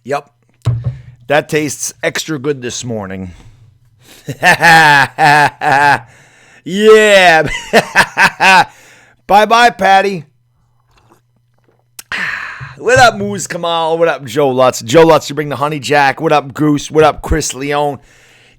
Yep. That tastes extra good this morning. Yeah. Bye-bye, Patty. What up, Moose Kamal? What up, Joe Lutz? Joe Lutz, you bring the honey jack. What up, Goose? What up, Chris Leone?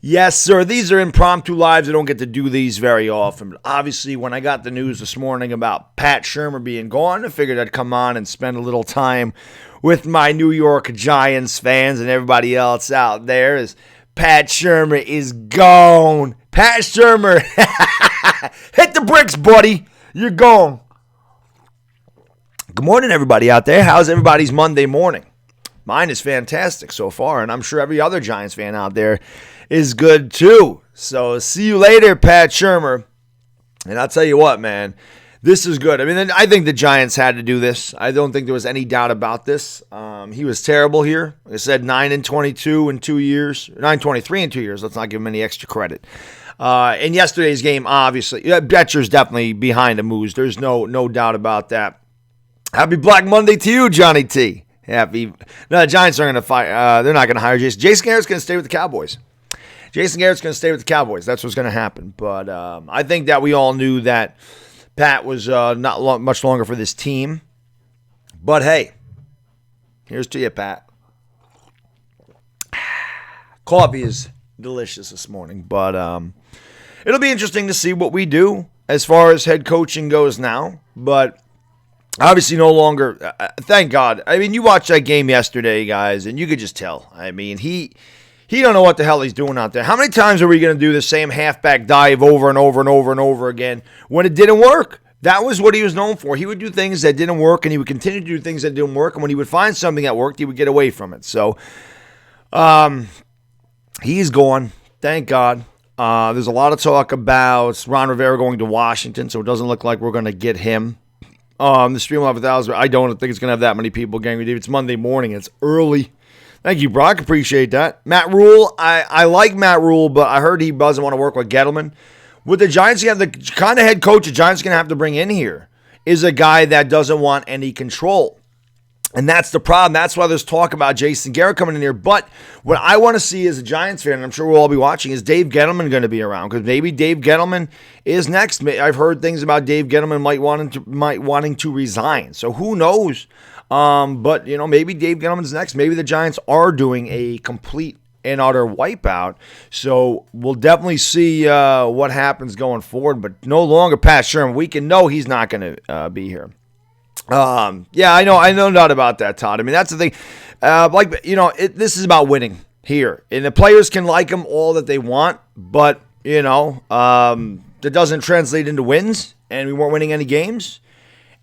Yes, sir. These are impromptu lives. I don't get to do these very often. But obviously, when I got the news this morning about Pat Shurmur being gone, I figured I'd come on and spend a little time with my New York Giants fans and everybody else out there as Pat Shurmur is gone. Pat Shurmur, hit the bricks, buddy. You're gone. Good morning, everybody out there. How's everybody's Monday morning? Mine is fantastic so far, and I'm sure every other Giants fan out there is good too. So see you later, Pat Shurmur. And I'll tell you what, man, this is good. I mean, I think the Giants had to do this. I don't think there was any doubt about this. He was terrible here. Like I said, 9-22 in 2 years, 9-23 in 2 years. Let's not give him any extra credit. In yesterday's game, obviously, Betcher's definitely behind the moves. There's no doubt about that. Happy Black Monday to you, Johnny T. Happy. No, the Giants aren't going to fight. They're not going to hire Jason. Jason Garrett's going to stay with the Cowboys. Jason Garrett's going to stay with the Cowboys. That's what's going to happen. But I think that we all knew that Pat was not much longer for this team. But hey, here's to you, Pat. Coffee is delicious this morning. But it'll be interesting to see what we do as far as head coaching goes now. But obviously no longer, thank God. I mean, you watched that game yesterday, guys, and you could just tell. I mean, he don't know what the hell he's doing out there. How many times are we going to do the same halfback dive over and over and over and over again when it didn't work? That was what he was known for. He would do things that didn't work, and he would continue to do things that didn't work, and when he would find something that worked, he would get away from it. So he's gone. Thank God. There's a lot of talk about Ron Rivera going to Washington, so it doesn't look like we're going to get him. The stream will have 1,000. I don't think it's going to have that many people getting it. It's Monday morning. It's early. Thank you, Brock. Appreciate that. Matt Rule. I like Matt Rule, but I heard he doesn't want to work with Gettleman. With the Giants, you have the kind of head coach the Giants are going to have to bring in here is a guy that doesn't want any control. And that's the problem. That's why there's talk about Jason Garrett coming in here. But what I want to see as a Giants fan, and I'm sure we'll all be watching, is Dave Gettleman going to be around? Because maybe Dave Gettleman is next. I've heard things about Dave Gettleman might wanting to resign. So who knows? But, maybe Dave Gettleman's next. Maybe the Giants are doing a complete and utter wipeout. So we'll definitely see what happens going forward. But no longer Pat Shurmur. We can know he's not going to be here. Yeah, I know not about that, Todd. I mean, that's the thing. This is about winning here. And the players can like him all that they want, but, that doesn't translate into wins, and we weren't winning any games,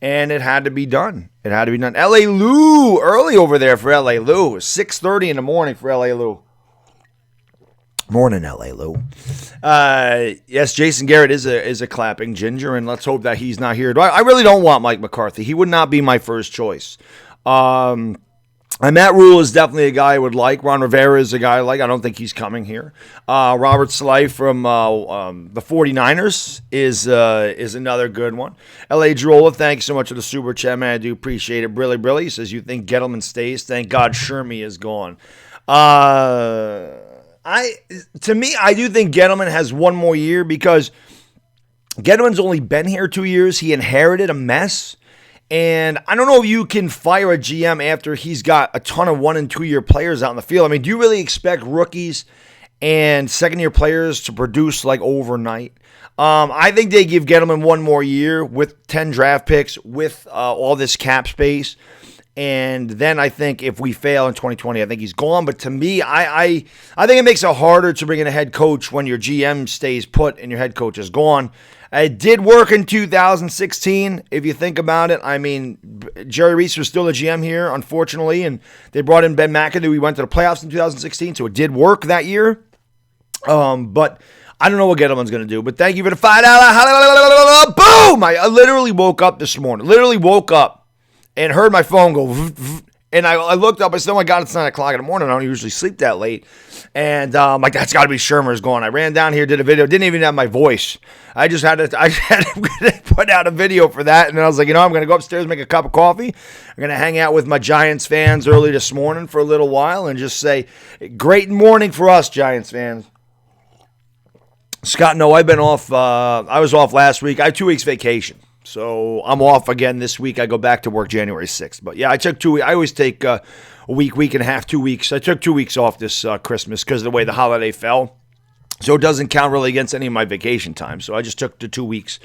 and it had to be done. L.A. Lou, early over there for L.A. Lou. It was 6:30 in the morning for L.A. Lou. Morning, L.A. Lou. Yes, Jason Garrett is a clapping ginger, and let's hope that he's not here. I really don't want Mike McCarthy. He would not be my first choice. And Matt Rule is definitely a guy I would like. Ron Rivera is a guy I like. I don't think he's coming here. Robert Saleh from the 49ers is another good one. L.A. Drolla, thanks so much for the super chat, man. I do appreciate it. Brilly says, you think Gettleman stays? Thank God Shurmur is gone. I do think Gettleman has one more year because Gettleman's only been here 2 years. He inherited a mess. And I don't know if you can fire a GM after he's got a ton of 1 and 2 year players out in the field. I mean, do you really expect rookies and second-year players to produce like overnight? I think they give Gettleman one more year with 10 draft picks, with all this cap space. And then I think if we fail in 2020, I think he's gone. But to me, I think it makes it harder to bring in a head coach when your GM stays put and your head coach is gone. It did work in 2016, if you think about it. I mean, Jerry Reese was still the GM here, unfortunately, and they brought in Ben McAdoo. We went to the playoffs in 2016, so it did work that year. But I don't know what Gettleman's going to do. But thank you for the $5. Boom! I literally woke up this morning. And heard my phone go, And I looked up. I said, oh, my God, it's 9 o'clock in the morning. I don't usually sleep that late. And I'm like, that's got to be Shurmur's gone. I ran down here, did a video. Didn't even have my voice. I had to put out a video for that. And then I was like, I'm going to go upstairs, make a cup of coffee. I'm going to hang out with my Giants fans early this morning for a little while and just say, great morning for us, Giants fans. Scott, no, I've been off. I was off last week. I had 2 weeks vacation. So I'm off again this week. I go back to work January 6th. But yeah, I took 2 weeks. I always take a week and a half, 2 weeks. I took 2 weeks off this Christmas because of the way the holiday fell. So it doesn't count really against any of my vacation time. So I just took the 2 weeks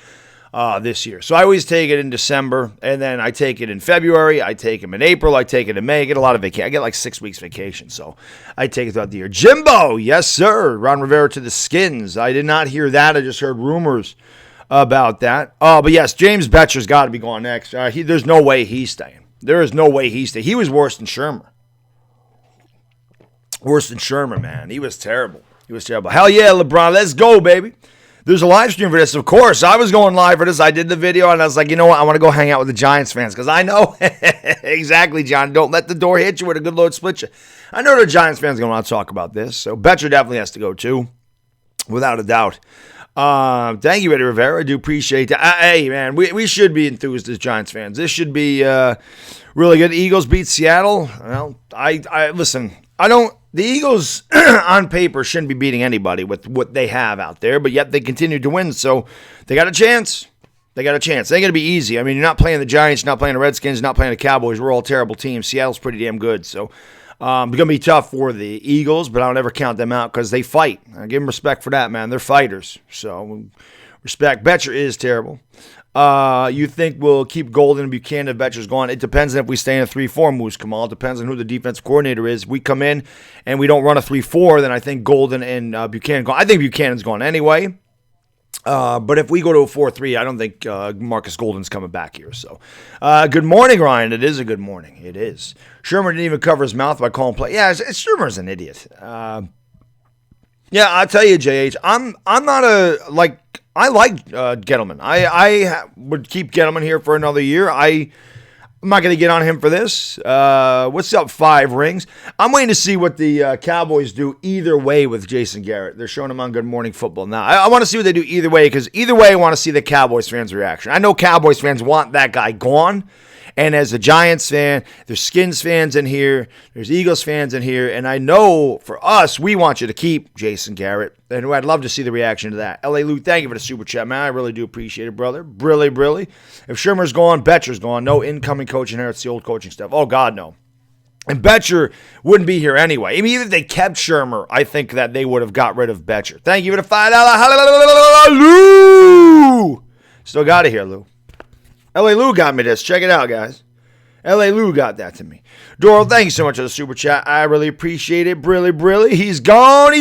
this year. So I always take it in December, and then I take it in February. I take them in April. I take it in May. I get a lot of vacation. I get like 6 weeks vacation. So I take it throughout the year. Jimbo, yes, sir. Ron Rivera to the Skins. I did not hear that. I just heard rumors about that. But yes, James Betcher's got to be going next. There's no way he's staying. There is no way he's staying. He was worse than Shurmur. Worse than Shurmur, man. He was terrible. He was terrible. Hell yeah, LeBron. Let's go, baby. There's a live stream for this. Of course, I was going live for this. I did the video, and I was like, you know what? I want to go hang out with the Giants fans because I know exactly, John. Don't let the door hit you where the good Lord split you. I know the Giants fans are going to want to talk about this, so Betcher definitely has to go too, without a doubt. Thank you, Eddie Rivera. I do appreciate that. Hey, man, we should be enthused as Giants fans. This should be really good. Eagles beat Seattle. Well, I listen. The Eagles on paper shouldn't be beating anybody with what they have out there, but yet they continue to win, so they got a chance. They got a chance. It ain't going to be easy. I mean, you're not playing the Giants, you're not playing the Redskins, you're not playing the Cowboys. We're all terrible teams. Seattle's pretty damn good, so it's going to be tough for the Eagles, but I'll never count them out because they fight. I give them respect for that, man. They're fighters, so respect. Betcher is terrible. You think we'll keep Golden and Buchanan if Betcher's gone? It depends on if we stay in a 3-4 moves, Kamal. It depends on who the defensive coordinator is. If we come in and we don't run a 3-4, then I think Golden and Buchanan gone. I think Buchanan's gone anyway. But if we go to a 4-3, I don't think Marcus Golden's coming back here. So, good morning, Ryan. It is a good morning. It is. Shurmur didn't even cover his mouth by calling play. Yeah, Shurmur's an idiot. Yeah, I'll tell you, JH, I'm not I like Gettleman. I would keep Gettleman here for another year. I'm not going to get on him for this. What's up, 5 rings? I'm waiting to see what the Cowboys do either way with Jason Garrett. They're showing him on Good Morning Football now. I want to see what they do either way because either way I want to see the Cowboys fans' reaction. I know Cowboys fans want that guy gone. And as a Giants fan, there's Skins fans in here, there's Eagles fans in here, and I know for us, we want you to keep Jason Garrett, and I'd love to see the reaction to that. L.A. Lou, thank you for the super chat, man. I really do appreciate it, brother. Brilly. If Shurmur's gone, Betcher's gone. No incoming coach inherits the old coaching stuff. Oh, God, no. And Betcher wouldn't be here anyway. I mean, even if they kept Shurmur, I think that they would have got rid of Betcher. Thank you for the $5. Lou! Still got it here, Lou. L.A. Lou got me this. Check it out, guys. L.A. Lou got that to me. Doral, thank you so much for the super chat. I really appreciate it. Brilly. He's gone.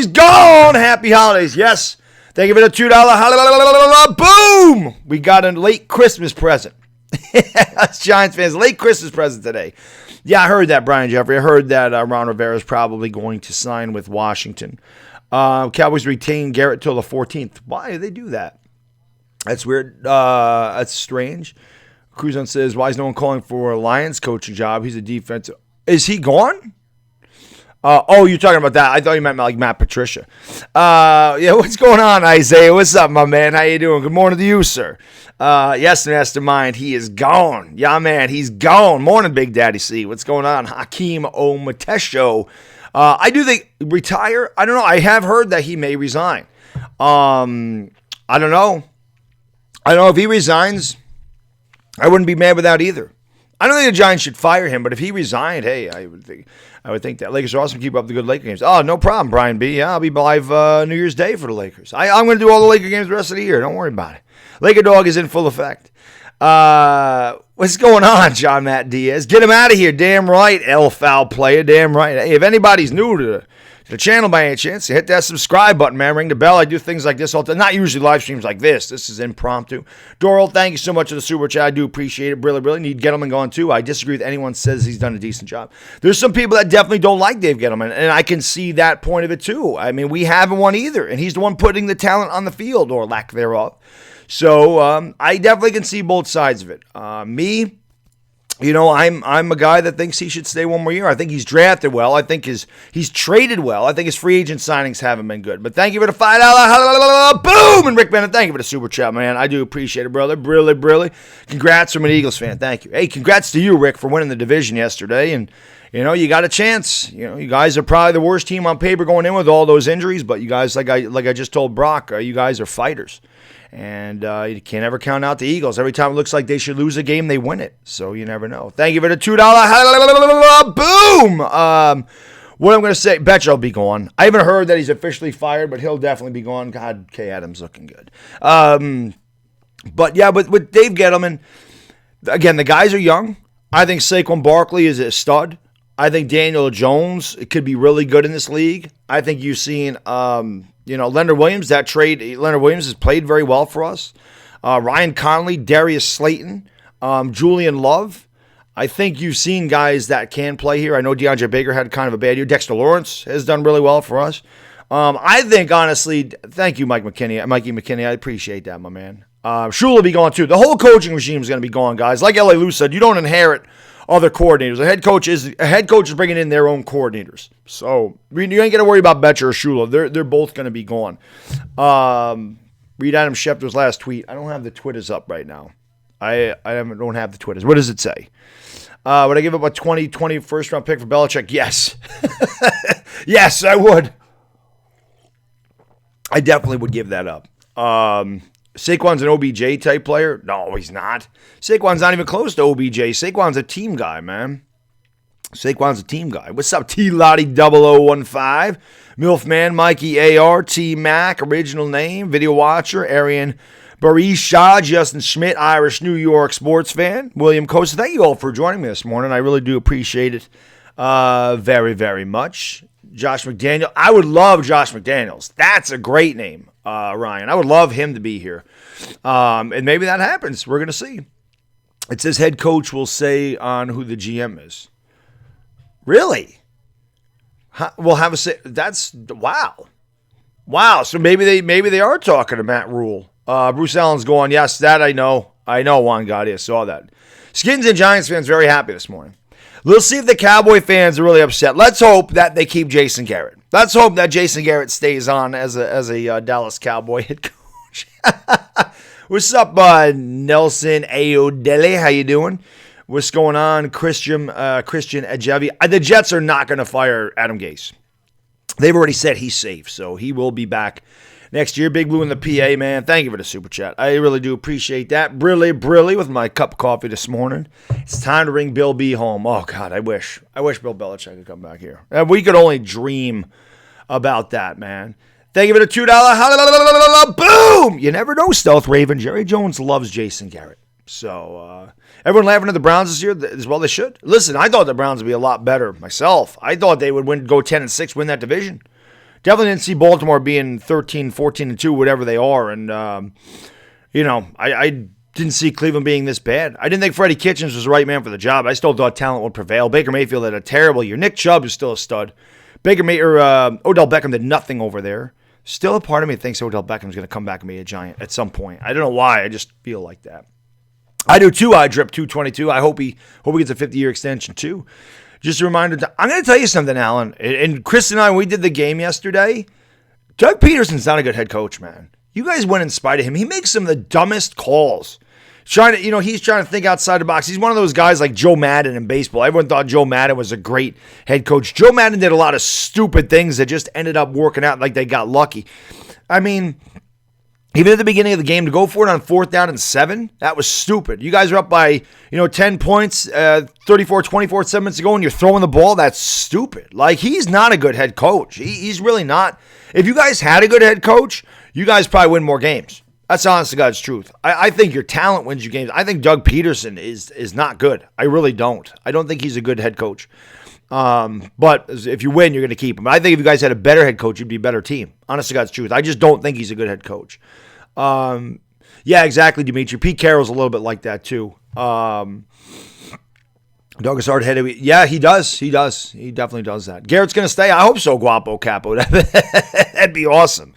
Happy holidays. Yes. Thank you for the $2. Boom! We got a late Christmas present. That's Giants fans. Late Christmas present today. Yeah, I heard that, Brian Jeffrey. I heard that Ron Rivera is probably going to sign with Washington. Cowboys retain Garrett till the 14th. Why do they do that? That's weird. That's strange. Cruzon says, why is no one calling for a Lions coaching job? He's a defensive. Is he gone? You're talking about that. I thought you meant like Matt Patricia. Yeah, what's going on, Isaiah? What's up, my man? How you doing? Good morning to you, sir. Yes, Mastermind, he is gone. Yeah, man, he's gone. Morning, Big Daddy C. What's going on? Hakeem Omatesho. I do think retire. I don't know. I have heard that he may resign. I don't know. I don't know if he resigns. I wouldn't be mad with that either. I don't think the Giants should fire him, but if he resigned, hey, I would think that Lakers are awesome. Keep up the good Laker games. Oh, no problem, Brian B. Yeah, I'll be live New Year's Day for the Lakers. I'm going to do all the Laker games the rest of the year. Don't worry about it. Laker dog is in full effect. What's going on, John Matt Diaz? Get him out of here. Damn right, L foul player. Damn right. Hey, if anybody's new to the channel by any chance, hit that subscribe button, man. Ring the bell. I do things like this all the time. Not usually live streams like this. This is impromptu. Doral, thank you so much for the super chat. I do appreciate it. Really need Gettleman going too. I disagree with anyone who says he's done a decent job. There's some people that definitely don't like Dave Gettleman, and I can see that point of it too. I mean, we haven't won either, and he's the one putting the talent on the field, or lack thereof. So I definitely can see both sides of it. I'm a guy that thinks he should stay one more year. I think he's drafted well. I think he's traded well. I think his free agent signings haven't been good. But thank you for the $5 boom, and Rick Bennett, thank you for the super chat, man. I do appreciate it, brother. Brilly. Congrats from an Eagles fan. Thank you. Hey, congrats to you, Rick, for winning the division yesterday. And you got a chance. You guys are probably the worst team on paper going in with all those injuries. But you guys, like I just told Brock, you guys are fighters. And you can't ever count out the Eagles. Every time it looks like they should lose a game, they win it. So you never know. Thank you for the $2. Boom! What I'm going to say, Betcha will be gone. I haven't heard that he's officially fired, but he'll definitely be gone. God, Kay Adams looking good. But yeah, with Dave Gettleman, again, the guys are young. I think Saquon Barkley is a stud. I think Daniel Jones could be really good in this league. I think you've seen... Leonard Williams, Leonard Williams has played very well for us. Ryan Conley, Darius Slayton, Julian Love. I think you've seen guys that can play here. I know DeAndre Baker had kind of a bad year. Dexter Lawrence has done really well for us. I think, honestly, thank you, Mikey McKinney. I appreciate that, my man. Shula will be gone, too. The whole coaching regime is going to be gone, guys. Like L.A. Lou said, you don't inherit other coordinators. A head coach is bringing in their own coordinators. So you ain't got to worry about Betcher or Shula. They're both going to be gone. Read Adam Schefter's last tweet. I don't have the Twitters up right now. I don't have the Twitters. What does it say? Would I give up a 2020 first-round pick for Belichick? Yes. Yes, I would. I definitely would give that up. Saquon's an OBJ type player? No, he's not. Saquon's not even close to OBJ. Saquon's a team guy, man. Saquon's a team guy. What's up, T-Lottie 0015? Milfman, Mikey AR, T-Mac, original name, video watcher, Arian Barisha, Justin Schmidt, Irish New York sports fan, William Costa. Thank you all for joining me this morning. I really do appreciate it very, very much. Josh McDaniel. I would love Josh McDaniels. That's a great name, Ryan. I would love him to be here. And maybe that happens. We're going to see. It says head coach will say on who the GM is. Really? We'll have a say. That's wow. Wow. So maybe they are talking to Matt Rule. Bruce Allen's going, yes, that I know. I know, Juan Gotti. I saw that. Skins and Giants fans very happy this morning. Let's see if the Cowboy fans are really upset. Let's hope that they keep Jason Garrett. Let's hope that Jason Garrett stays on as a Dallas Cowboy head coach. What's up, Nelson Ayodele? How you doing? What's going on, Christian Ejevi? The Jets are not going to fire Adam Gase. They've already said he's safe, so he will be back next year. Big Blue in the PA, man. Thank you for the super chat. I really do appreciate that. Brilly with my cup of coffee this morning. It's time to bring Bill B home. Oh, God, I wish Bill Belichick could come back here. We could only dream about that, man. Thank you for the $2. Boom! You never know, Stealth Raven. Jerry Jones loves Jason Garrett. So, everyone laughing at the Browns this year as well they should. Listen, I thought the Browns would be a lot better myself. I thought they would go 10-6, win that division. Definitely didn't see Baltimore being 13, 14-2, whatever they are. And, I didn't see Cleveland being this bad. I didn't think Freddie Kitchens was the right man for the job. I still thought talent would prevail. Baker Mayfield had a terrible year. Nick Chubb is still a stud. Odell Beckham did nothing over there. Still a part of me thinks Odell Beckham's going to come back and be a Giant at some point. I don't know why. I just feel like that. I do too. I drip 222. I hope he gets a 50-year extension too. Just a reminder. I'm going to tell you something, Alan. And Chris and I, when we did the game yesterday, Doug Peterson's not a good head coach, man. You guys went in spite of him. He makes some of the dumbest calls. He's trying to think outside the box. He's one of those guys like Joe Madden in baseball. Everyone thought Joe Madden was a great head coach. Joe Madden did a lot of stupid things that just ended up working out like they got lucky. I mean, even at the beginning of the game, to go for it on 4th down and 7, that was stupid. You guys are up by 10 points, 34-24, 7 minutes to go, and you're throwing the ball. That's stupid. Like, he's not a good head coach. He's really not. If you guys had a good head coach, you guys probably win more games. That's honest to God's truth. I think your talent wins you games. I think Doug Peterson is not good. I really don't. I don't think he's a good head coach. But if you win, you're going to keep him. I think if you guys had a better head coach, you'd be a better team. Honest to God's truth. I just don't think he's a good head coach. Yeah, exactly, Dimitri. Pete Carroll's a little bit like that, too. Doug is hard-headed. Yeah, he does. He definitely does that. Garrett's going to stay. I hope so, Guapo Capo. That'd be awesome.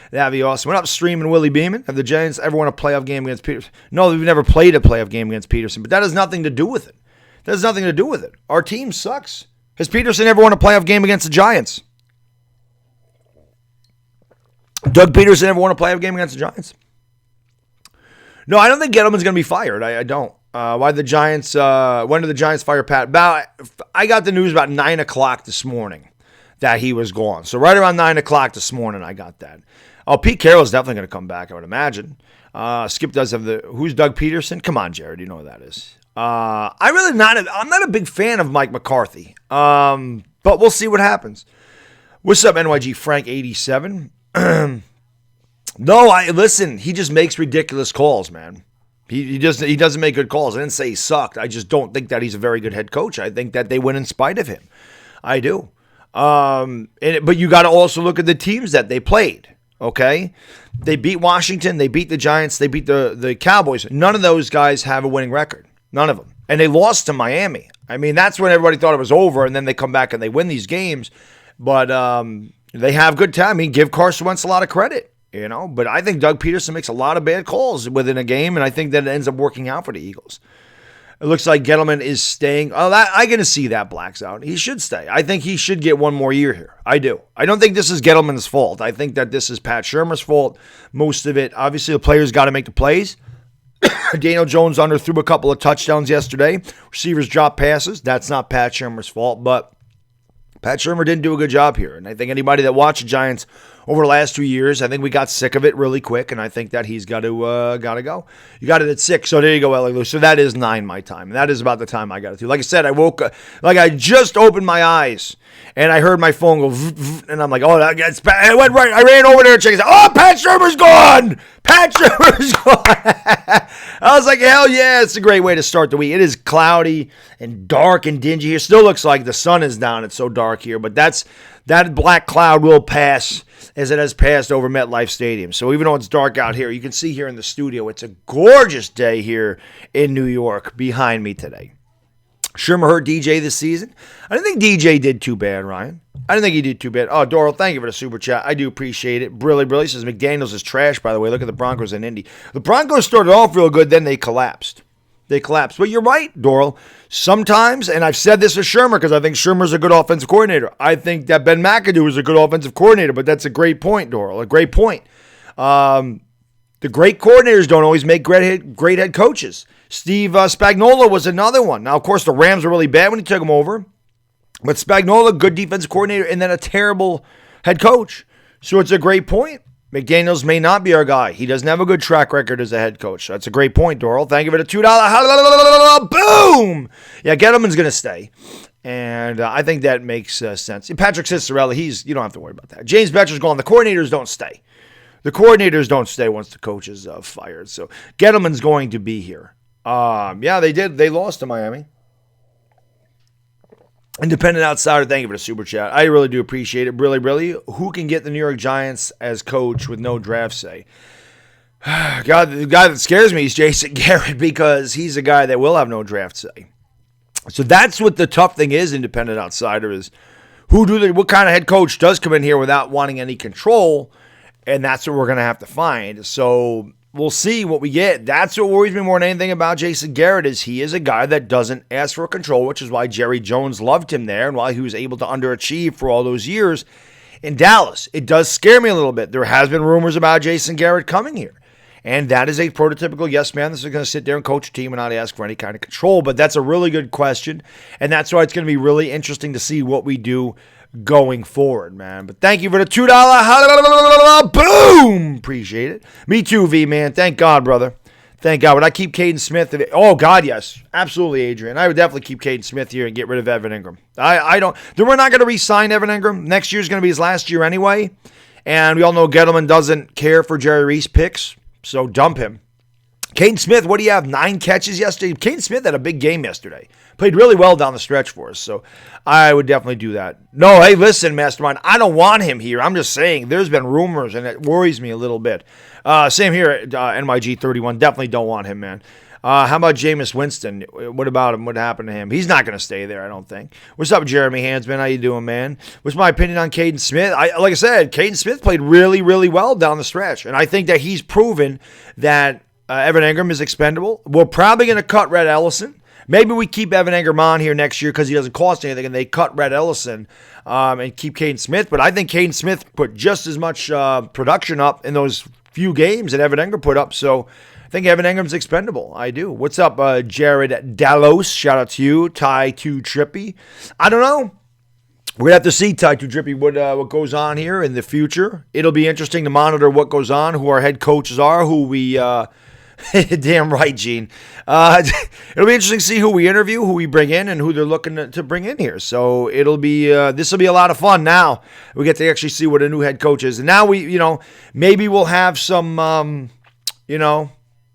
That'd be awesome. What up, Stream and Willie Beeman? Have the Giants ever won a playoff game against Peterson? No, we've never played a playoff game against Peterson, but that has nothing to do with it. That has nothing to do with it. Our team sucks. Has Peterson ever won a playoff game against the Giants? Doug Peterson ever won a playoff game against the Giants? No, I don't think Gettleman's going to be fired. I don't. When did the Giants fire Pat? I got the news about 9 o'clock this morning that he was gone. So right around 9 o'clock this morning, I got that. Oh, Pete Carroll's definitely going to come back, I would imagine. Skip does have who's Doug Peterson? Come on, Jared, you know who that is. I'm not a big fan of Mike McCarthy. But we'll see what happens. What's up, NYG Frank 87? Listen, he just makes ridiculous calls, man. He doesn't make good calls. I didn't say he sucked. I just don't think that he's a very good head coach. I think that they win in spite of him. I do. But you got to also look at the teams that they played. Okay, they beat Washington, they beat the Giants, they beat the Cowboys. None of those guys have a winning record. None of them. And they lost to Miami. I mean, that's when everybody thought it was over, and then they come back and they win these games. But they have good time. I mean, give Carson Wentz a lot of credit, you know. But I think Doug Peterson makes a lot of bad calls within a game, and I think that it ends up working out for the Eagles. It looks like Gettleman is staying. I'm going to see that blacks out. He should stay. I think he should get one more year here. I do. I don't think this is Gettleman's fault. I think that this is Pat Shurmur's fault. Most of it, obviously, the players got to make the plays. Daniel Jones underthrew a couple of touchdowns yesterday. Receivers dropped passes. That's not Pat Shurmur's fault, but Pat Shurmur didn't do a good job here. And I think anybody that watched the Giants over the last 2 years, I think we got sick of it really quick, and I think that he's got to go. You got it at 6, so there you go, Ellie Lou. So that is 9 my time, and that is about the time I got it to. Like I said, I woke up, like I just opened my eyes, and I heard my phone go, and I'm like, oh, that's Pat. It went right. I ran over there and checked. Oh, Pat Shurmur's gone. Pat Shurmur's gone. I was like, hell yeah, it's a great way to start the week. It is cloudy and dark and dingy here. Still looks like the sun is down. It's so dark here, but that black cloud will pass as it has passed over MetLife Stadium. So even though it's dark out here, you can see here in the studio, it's a gorgeous day here in New York behind me today. Shurmur hurt DJ this season. I didn't think DJ did too bad, Ryan. I didn't think he did too bad. Oh, Doral, thank you for the super chat. I do appreciate it. Brilly says McDaniels is trash, by the way. Look at the Broncos in Indy. The Broncos started off real good, then they collapsed. But you're right, Doral. Sometimes, and I've said this to Shurmur because I think Shurmur's a good offensive coordinator. I think that Ben McAdoo is a good offensive coordinator, but that's a great point, Doral. A great point. The great coordinators don't always make great head coaches. Steve Spagnuolo was another one. Now, of course, the Rams were really bad when he took them over. But Spagnuolo, good defensive coordinator, and then a terrible head coach. So it's a great point. McDaniels may not be our guy. He doesn't have a good track record as a head coach. That's a great point, Doral. Thank you for the $2. Boom! Yeah, Gettleman's going to stay. And I think that makes sense. And Patrick Cicerelli, you don't have to worry about that. James Betcher's gone. The coordinators don't stay. The coordinators don't stay once the coach is fired. So Gettleman's going to be here. Yeah, they did. They lost to Miami. Independent Outsider, thank you for the super chat. I really do appreciate it. Really. Who can get the New York Giants as coach with no draft say? God, the guy that scares me is Jason Garrett because he's a guy that will have no draft say. So that's what the tough thing is, Independent Outsider, is what kind of head coach does come in here without wanting any control, and that's what we're going to have to find. So we'll see what we get. That's what worries me more than anything about Jason Garrett is he is a guy that doesn't ask for control, which is why Jerry Jones loved him there and why he was able to underachieve for all those years in Dallas. It does scare me a little bit. There has been rumors about Jason Garrett coming here. And that is a prototypical yes man. This is going to sit there and coach a team and not ask for any kind of control. But that's a really good question. And that's why it's going to be really interesting to see what we do going forward, man. But thank you for the $2. Boom! Appreciate it. Me too, V, man. Thank God, brother. Thank God. Would I keep Caden Smith? Oh, God, yes. Absolutely, Adrian. I would definitely keep Caden Smith here and get rid of Evan Ingram. I don't. We're not going to re-sign Evan Ingram. Next year's going to be his last year anyway. And we all know Gettleman doesn't care for Jerry Reese picks, so dump him. Caden Smith, what do you have? 9 catches yesterday? Caden Smith had a big game yesterday. Played really well down the stretch for us, so I would definitely do that. No, hey, listen, Mastermind, I don't want him here. I'm just saying there's been rumors, and it worries me a little bit. Same here at NYG31. Definitely don't want him, man. How about Jameis Winston? What about him? What happened to him? He's not going to stay there, I don't think. What's up, Jeremy Hansman? How you doing, man? What's my opinion on Caden Smith? Like I said, Caden Smith played really, really well down the stretch, and I think that he's proven that Evan Ingram is expendable. We're probably going to cut Red Ellison. Maybe we keep Evan Engram on here next year because he doesn't cost anything, and they cut Rhett Ellison and keep Caden Smith. But I think Caden Smith put just as much production up in those few games that Evan Engram put up. So I think Evan Engram's expendable. I do. What's up, Jared Dallos? Shout out to you. Ty 2 Trippy. I don't know. We're going to have to see, Ty 2 Trippy, what goes on here in the future. It'll be interesting to monitor what goes on, who our head coaches are, who we damn right, Gene. It'll be interesting to see who we interview, who we bring in, and who they're looking to bring in here. So it'll be this will be a lot of fun. Now we get to actually see what a new head coach is, and now we, maybe we'll have some,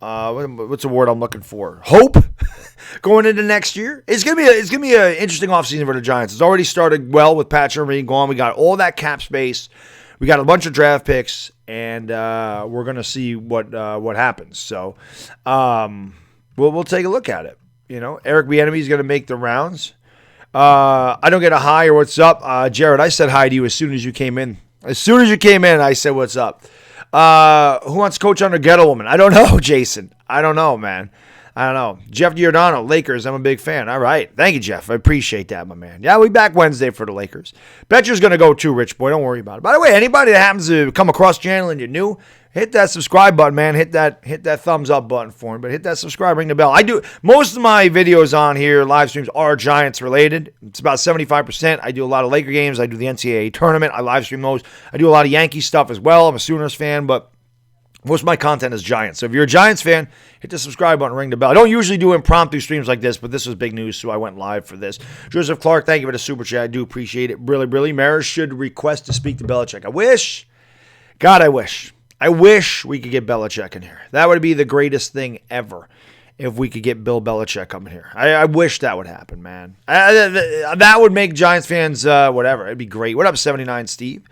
what's the word I'm looking for? Hope going into next year. It's gonna be an interesting offseason for the Giants. It's already started well with Pat Shurmur being gone. We got all that cap space. We got a bunch of draft picks, and we're gonna see what happens. So we'll take a look at it. Eric Bieniemy is gonna make the rounds. I don't get a hi or what's up, Jared. I said hi to you as soon as you came in. As soon as you came in, I said what's up. Who wants to coach under Gettlewoman? I don't know, Jason. I don't know, man. I don't know. Jeff Giordano, Lakers. I'm a big fan. All right. Thank you, Jeff. I appreciate that, my man. Yeah, we back Wednesday for the Lakers. Betcher's going to go too, Rich Boy. Don't worry about it. By the way, anybody that happens to come across the channel and you're new, hit that subscribe button, man. Hit that thumbs up button for me. But hit that subscribe, ring the bell. I do. Most of my videos on here, live streams, are Giants related. It's about 75%. I do a lot of Laker games. I do the NCAA tournament. I live stream those. I do a lot of Yankee stuff as well. I'm a Sooners fan, but most of my content is Giants. So if you're a Giants fan, hit the subscribe button, ring the bell. I don't usually do impromptu streams like this, but this was big news, so I went live for this. Joseph Clark, thank you for the super chat. I do appreciate it. Really. Maris should request to speak to Belichick. I wish we could get Belichick in here. That would be the greatest thing ever if we could get Bill Belichick coming here. I wish that would happen, man. That would make Giants fans, whatever. It'd be great. What up, 79 Steve?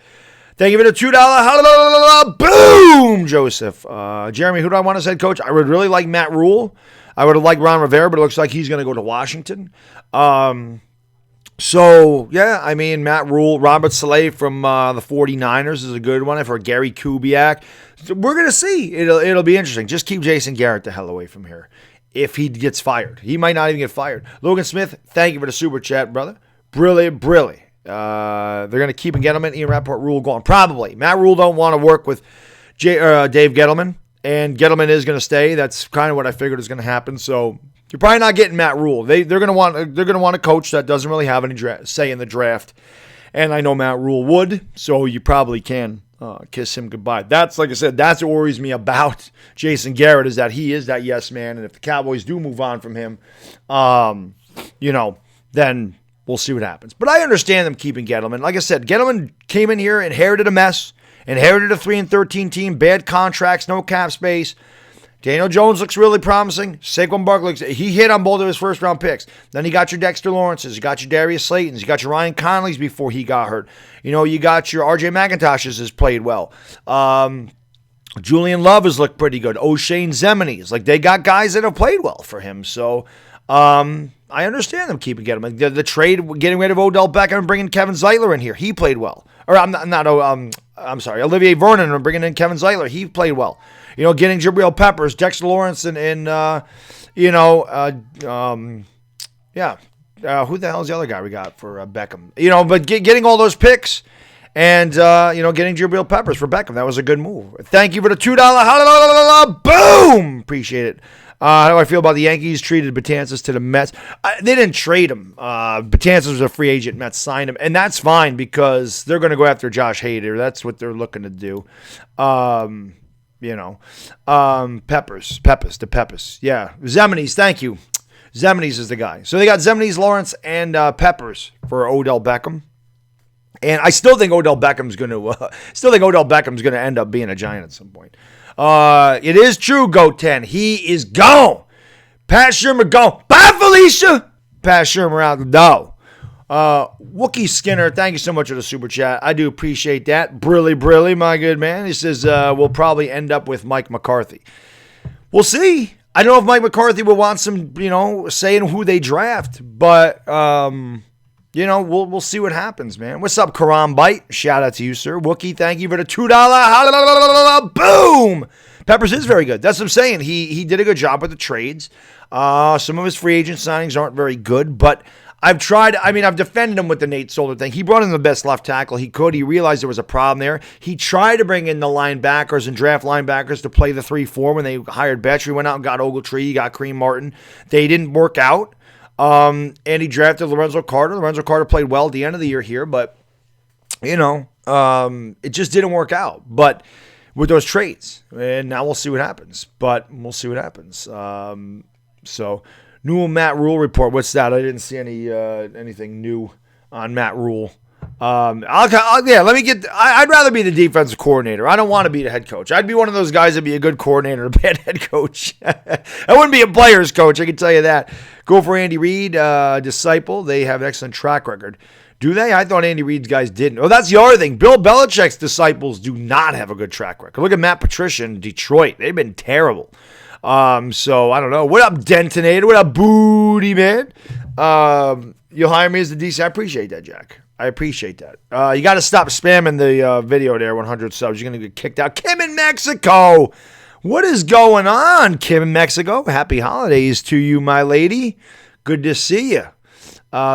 Thank you for the $2. Boom, Joseph. Jeremy, who do I want as head coach? I would really like Matt Rule. I would have liked Ron Rivera, but it looks like he's going to go to Washington. So, yeah, I mean, Matt Rule, Robert Saleh from the 49ers is a good one. I've heard Gary Kubiak. So we're going to see. It'll be interesting. Just keep Jason Garrett the hell away from here if he gets fired. He might not even get fired. Logan Smith, thank you for the super chat, brother. Brilliant. They're going to keep Gettleman, Ian Rappaport, Rule going. Probably. Matt Rule don't want to work with Dave Gettleman, and Gettleman is going to stay. That's kind of what I figured was going to happen. So you're probably not getting Matt Rule. They're going to want a coach that doesn't really have any say in the draft, and I know Matt Rule would. So you probably can kiss him goodbye. That's, like I said, that's what worries me about Jason Garrett, is that he is that yes man, and if the Cowboys do move on from him, then we'll see what happens. But I understand them keeping Gettleman. Like I said, Gettleman came in here, inherited a mess, inherited a 3-13 team, bad contracts, no cap space. Daniel Jones looks really promising. Saquon Barkley, he hit on both of his first-round picks. Then you got your Dexter Lawrences, you got your Darius Slaytons, you got your Ryan Conleys before he got hurt. You got your R.J. McIntoshes has played well. Julian Love has looked pretty good. O'Shane Zemeni's. Like, they got guys that have played well for him. So, I understand them keeping Gettleman. The trade, getting rid of Odell Beckham and bringing Kevin Zeitler in here. He played well. Or I'm sorry, Olivier Vernon and bringing in Kevin Zeitler. He played well. Getting Jabril Peppers, Dexter Lawrence, and who the hell is the other guy we got for Beckham? But getting all those picks and, getting Jabril Peppers for Beckham. That was a good move. Thank you for the $2. Boom! Appreciate it. How do I feel about the Yankees treated Betances to the Mets? They didn't trade him. Betances was a free agent. Mets signed him. And that's fine because they're going to go after Josh Hader. That's what they're looking to do. Peppers. Yeah. Zemeni's, thank you. Zemeni's is the guy. So they got Zemeni's, Lawrence, and Peppers for Odell Beckham. And I still think Odell Beckham's going to end up being a Giant at some point. It is true, Goat 10. He is gone. Pat Shurmur gone. Bye, Felicia. Pat Shurmur out. No. Wookie Skinner, thank you so much for the super chat. I do appreciate that. Brilly, my good man. He says we'll probably end up with Mike McCarthy. We'll see. I don't know if Mike McCarthy will want some, say in who they draft, but we'll see what happens, man. What's up, Karam Bite? Shout out to you, sir. Wookie, thank you for the $2. Boom! Peppers is very good. That's what I'm saying. He did a good job with the trades. Some of his free agent signings aren't very good, but I've defended him with the Nate Solder thing. He brought in the best left tackle he could. He realized there was a problem there. He tried to bring in the linebackers and draft linebackers to play the 3-4 when they hired Betcher. He went out and got Ogletree. He got Kareem Martin. They didn't work out. And he drafted Lorenzo Carter. Lorenzo Carter played well at the end of the year here, but, it just didn't work out. But with those trades, and now we'll see what happens. So, new Matt Rule report. What's that? I didn't see anything new on Matt Rule. I'd rather be the defensive coordinator. I don't want to be the head coach. I'd be one of those guys that'd be a good coordinator, a bad head coach. I wouldn't be a player's coach, I can tell you that. Go for Andy Reid, disciple. They have an excellent track record. Do they? I thought Andy Reid's guys didn't. Oh, that's the other thing. Bill Belichick's disciples do not have a good track record. Look at Matt Patricia in Detroit. They've been terrible. So I don't know. What up, Dentonator? What up, Booty Man? You'll hire me as the DC. I appreciate that, Jack. I appreciate that. You got to stop spamming the video there. 100 subs. You're gonna get kicked out. Kim in Mexico. What is going on, Kim in Mexico? Happy holidays to you, my lady. Good to see you.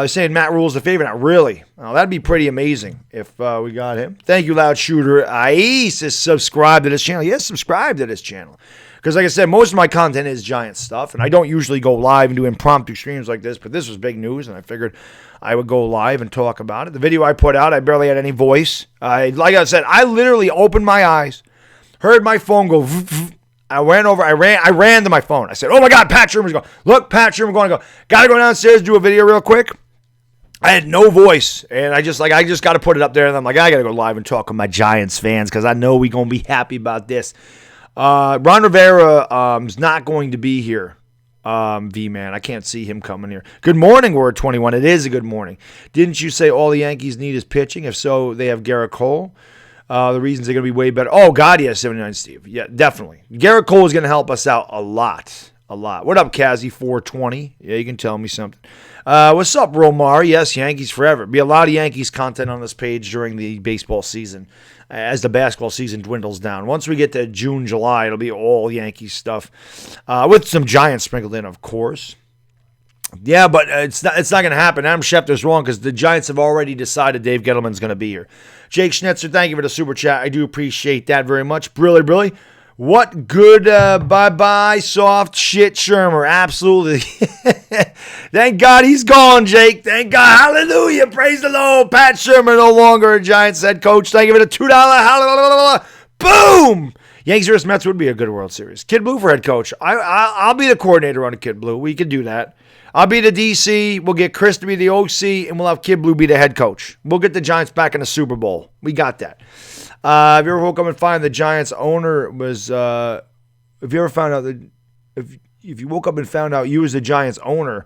Saying Matt Rule's the favorite. Not really. Oh, that'd be pretty amazing if we got him. Thank you, Loud Shooter. Ice is subscribed to this channel. Yes, subscribe to this channel. Because like I said, most of my content is Giants stuff, and I don't usually go live and do impromptu streams like this, but this was big news, and I figured I would go live and talk about it. The video I put out, I barely had any voice. Like I said, I literally opened my eyes, heard my phone go, I ran to my phone. I said, oh my God, Pat Shurmur's going. Look, Pat Shurmur going to go. Got to go downstairs, do a video real quick. I had no voice, and I just got to put it up there, and I'm like, I got to go live and talk with my Giants fans because I know we're going to be happy about this. Ron Rivera is not going to be here, V-Man. I can't see him coming here. Good morning, Word 21. It is a good morning. Didn't you say all the Yankees need is pitching? If so, they have Garrett Cole. The reasons they're going to be way better. Oh, God, yes, 79 Steve. Yeah, definitely. Garrett Cole is going to help us out a lot. What up, Kazzy 420? Yeah, you can tell me something. What's up, Romar? Yes, Yankees forever. Be a lot of Yankees content on this page during the baseball season as the basketball season dwindles down. Once we get to June, July, it'll be all Yankees stuff with some Giants sprinkled in, of course. Yeah, but it's not going to happen. Adam Schefter's wrong because the Giants have already decided Dave Gettleman's going to be here. Jake Schnitzer, thank you for the super chat. I do appreciate that very much. Brilly. What good bye-bye soft shit Shurmur. Absolutely. Thank God he's gone, Jake. Thank God. Hallelujah. Praise the Lord. Pat Shurmur no longer a Giants head coach. Thank you for the $2. Hallelujah. Boom. Yankees versus Mets would be a good World Series. Kid Blue for head coach. I'll be the coordinator on the Kid Blue. We can do that. I'll be the DC. We'll get Chris to be the OC, and we'll have Kid Blue be the head coach. We'll get the Giants back in the Super Bowl. We got that. If you ever woke up and find the Giants owner was, if you ever found out that, if you woke up and found out you was the Giants owner,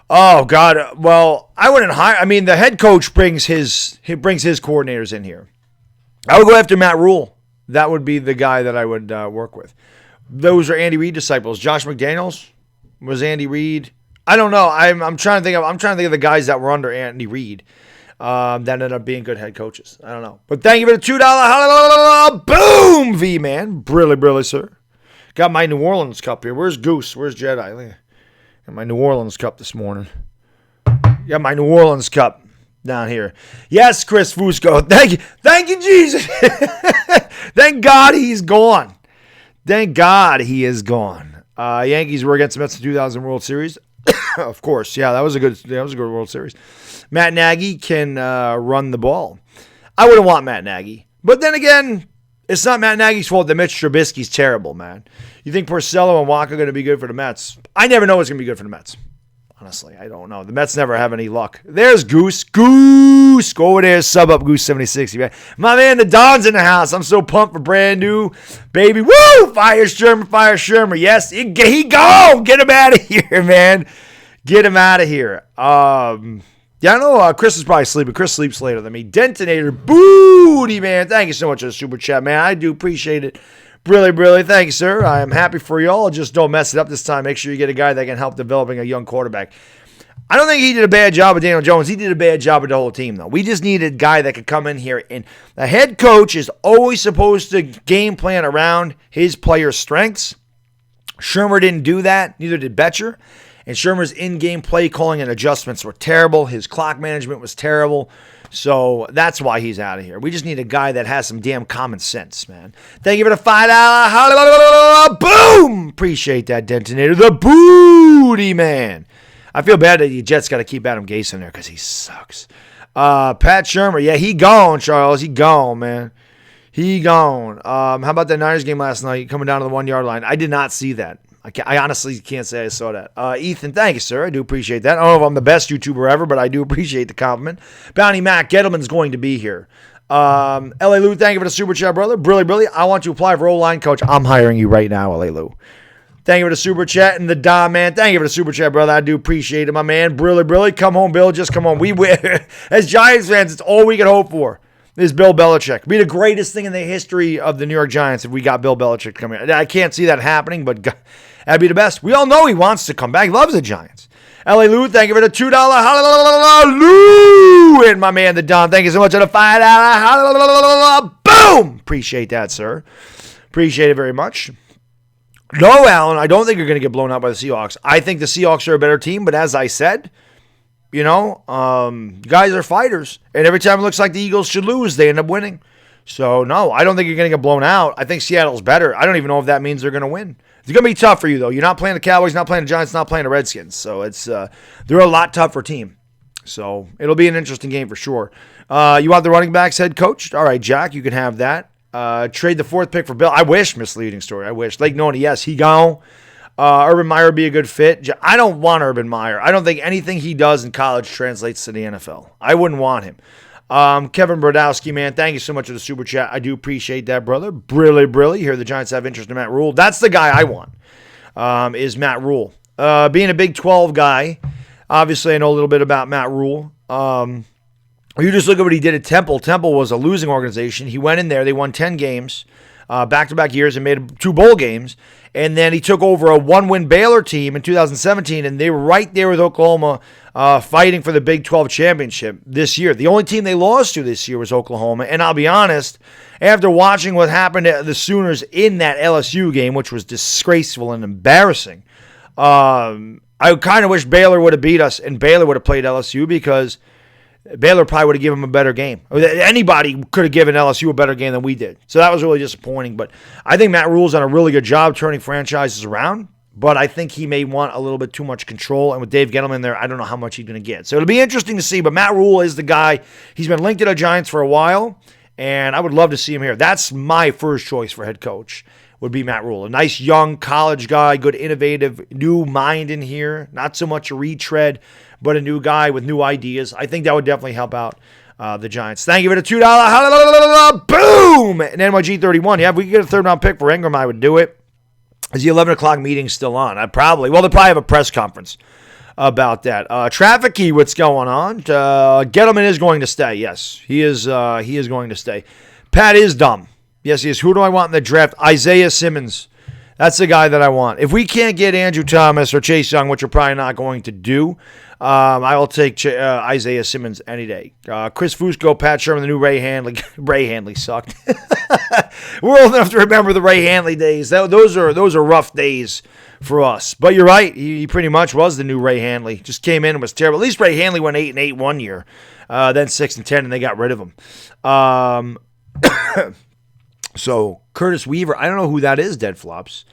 oh God, well, I wouldn't hire. I mean, the head coach brings his coordinators in here. I would go after Matt Rule. That would be the guy that I would work with. Those are Andy Reid disciples. Josh McDaniels was Andy Reid. I don't know. I'm trying to think of the guys that were under Andy Reid. That ended up being good head coaches. I don't know. But thank you for the $2. Boom, V-Man. Brilly, sir. Got my New Orleans cup here. Where's Goose? Where's Jedi? Got my New Orleans cup this morning. Got my New Orleans cup down here. Yes, Chris Fusco. Thank you, Jesus. Thank God he's gone. Thank God he is gone. Yankees were against the Mets in 2000 World Series. Of course, yeah, that was a good World Series. Matt Nagy can run the ball. I wouldn't want Matt Nagy. But then again, it's not Matt Nagy's fault that Mitch Trubisky's terrible, man. You think Porcello and Walker are going to be good for the Mets? I never know what's going to be good for the Mets. Honestly, I don't know. The Mets never have any luck. There's Goose. Go over there, sub up Goose 760, man. My man, the Don's in the house. I'm so pumped for brand new, baby. Woo! Fire Shurmur. Yes, he go. Get him out of here, man. Get him out of here. Yeah, I know Chris is probably sleeping. Chris sleeps later than me. Dentonator, booty, man. Thank you so much for the super chat, man. I do appreciate it. Brilly. Thank you, sir. I am happy for y'all. Just don't mess it up this time. Make sure you get a guy that can help developing a young quarterback. I don't think he did a bad job with Daniel Jones. He did a bad job with the whole team, though. We just needed a guy that could come in here. And the head coach is always supposed to game plan around his players' strengths. Shurmur didn't do that. Neither did Betcher. And Shurmur's in-game play calling and adjustments were terrible. His clock management was terrible. So that's why he's out of here. We just need a guy that has some damn common sense, man. Thank you for the $5. Boom! Appreciate that, Detonator. The Booty Man. I feel bad that the Jets got to keep Adam Gase in there because he sucks. Pat Shurmur. Yeah, he gone, Charles. He gone, man. He gone. How about that Niners game last night coming down to the 1 yard line? I did not see that. I honestly can't say I saw that. Ethan, thank you, sir. I do appreciate that. I don't know if I'm the best YouTuber ever, but I do appreciate the compliment. Bounty Mac, Gettleman's going to be here. L.A. Lou, thank you for the super chat, brother. Brilly, I want to apply for O-line coach. I'm hiring you right now, L.A. Lou. Thank you for the super chat. And the Dom, man, thank you for the super chat, brother. I do appreciate it, my man. Brilly, come home, Bill. Just come home. We win. As Giants fans, it's all we can hope for. Is Bill Belichick. Be the greatest thing in the history of the New York Giants if we got Bill Belichick coming in. I can't see that happening, but that'd be the best. We all know he wants to come back. He loves the Giants. L.A. Lou, thank you for the $2. Lou! And my man, the Don, thank you so much for the $5. Boom! Appreciate that, sir. Appreciate it very much. No, Alan, I don't think you're going to get blown out by the Seahawks. I think the Seahawks are a better team, but as I said, guys are fighters. And every time it looks like the Eagles should lose, they end up winning. So, no, I don't think you're going to get blown out. I think Seattle's better. I don't even know if that means they're going to win. It's going to be tough for you, though. You're not playing the Cowboys, not playing the Giants, not playing the Redskins. So, they're a lot tougher team. So, it'll be an interesting game for sure. You want the running backs head coach? All right, Jack, you can have that. Trade the 4th pick for Bill. I wish, misleading story. I wish. Lake Nona, yes, he gone. Urban Meyer would be a good fit. I don't want Urban Meyer. I don't think anything he does in college translates to the NFL. I wouldn't want him. Kevin Brodowski, man, thank you so much for the super chat. I do appreciate that, brother. Brilly. Here the Giants have interest in Matt Rule. That's the guy I want, is Matt Rule. Being a Big 12 guy, obviously I know a little bit about Matt Rule. You just look at what he did at Temple. Temple was a losing organization. He went in there. They won 10 games, back-to-back years, and made 2 bowl games. And then he took over a 1-win Baylor team in 2017, and they were right there with Oklahoma fighting for the Big 12 championship this year. The only team they lost to this year was Oklahoma. And I'll be honest, after watching what happened to the Sooners in that LSU game, which was disgraceful and embarrassing, I kind of wish Baylor would have beat us and Baylor would have played LSU, because Baylor probably would have given him a better game. Anybody could have given LSU a better game than we did. So that was really disappointing. But I think Matt Rule's done a really good job turning franchises around. But I think he may want a little bit too much control. And with Dave Gettleman there, I don't know how much he's going to get. So it'll be interesting to see. But Matt Rule is the guy. He's been linked to the Giants for a while. And I would love to see him here. That's my first choice for head coach, would be Matt Rule. A nice young college guy, good innovative, new mind in here. Not so much a retread, but a new guy with new ideas. I think that would definitely help out the Giants. Thank you for the $2. Boom! And NYG31. Yeah, if we could get a 3rd-round pick for Ingram, I would do it. Is the 11 o'clock meeting still on? They'll probably have a press conference about that. Traffic key, what's going on? Gettleman is going to stay. Yes, he is going to stay. Pat is dumb. Yes, he is. Who do I want in the draft? Isaiah Simmons. That's the guy that I want. If we can't get Andrew Thomas or Chase Young, which we're probably not going to do, I will take Isaiah Simmons any day. Chris Fusco, Pat Shurmur, the new Ray Handley. Ray Handley sucked. We're old enough to remember the Ray Handley days. Those are rough days for us. But you're right. He pretty much was the new Ray Handley. Just came in and was terrible. At least Ray Handley went 8-8 one year, then 6-10, and they got rid of him. So Curtis Weaver, I don't know who that is, Dead Flops.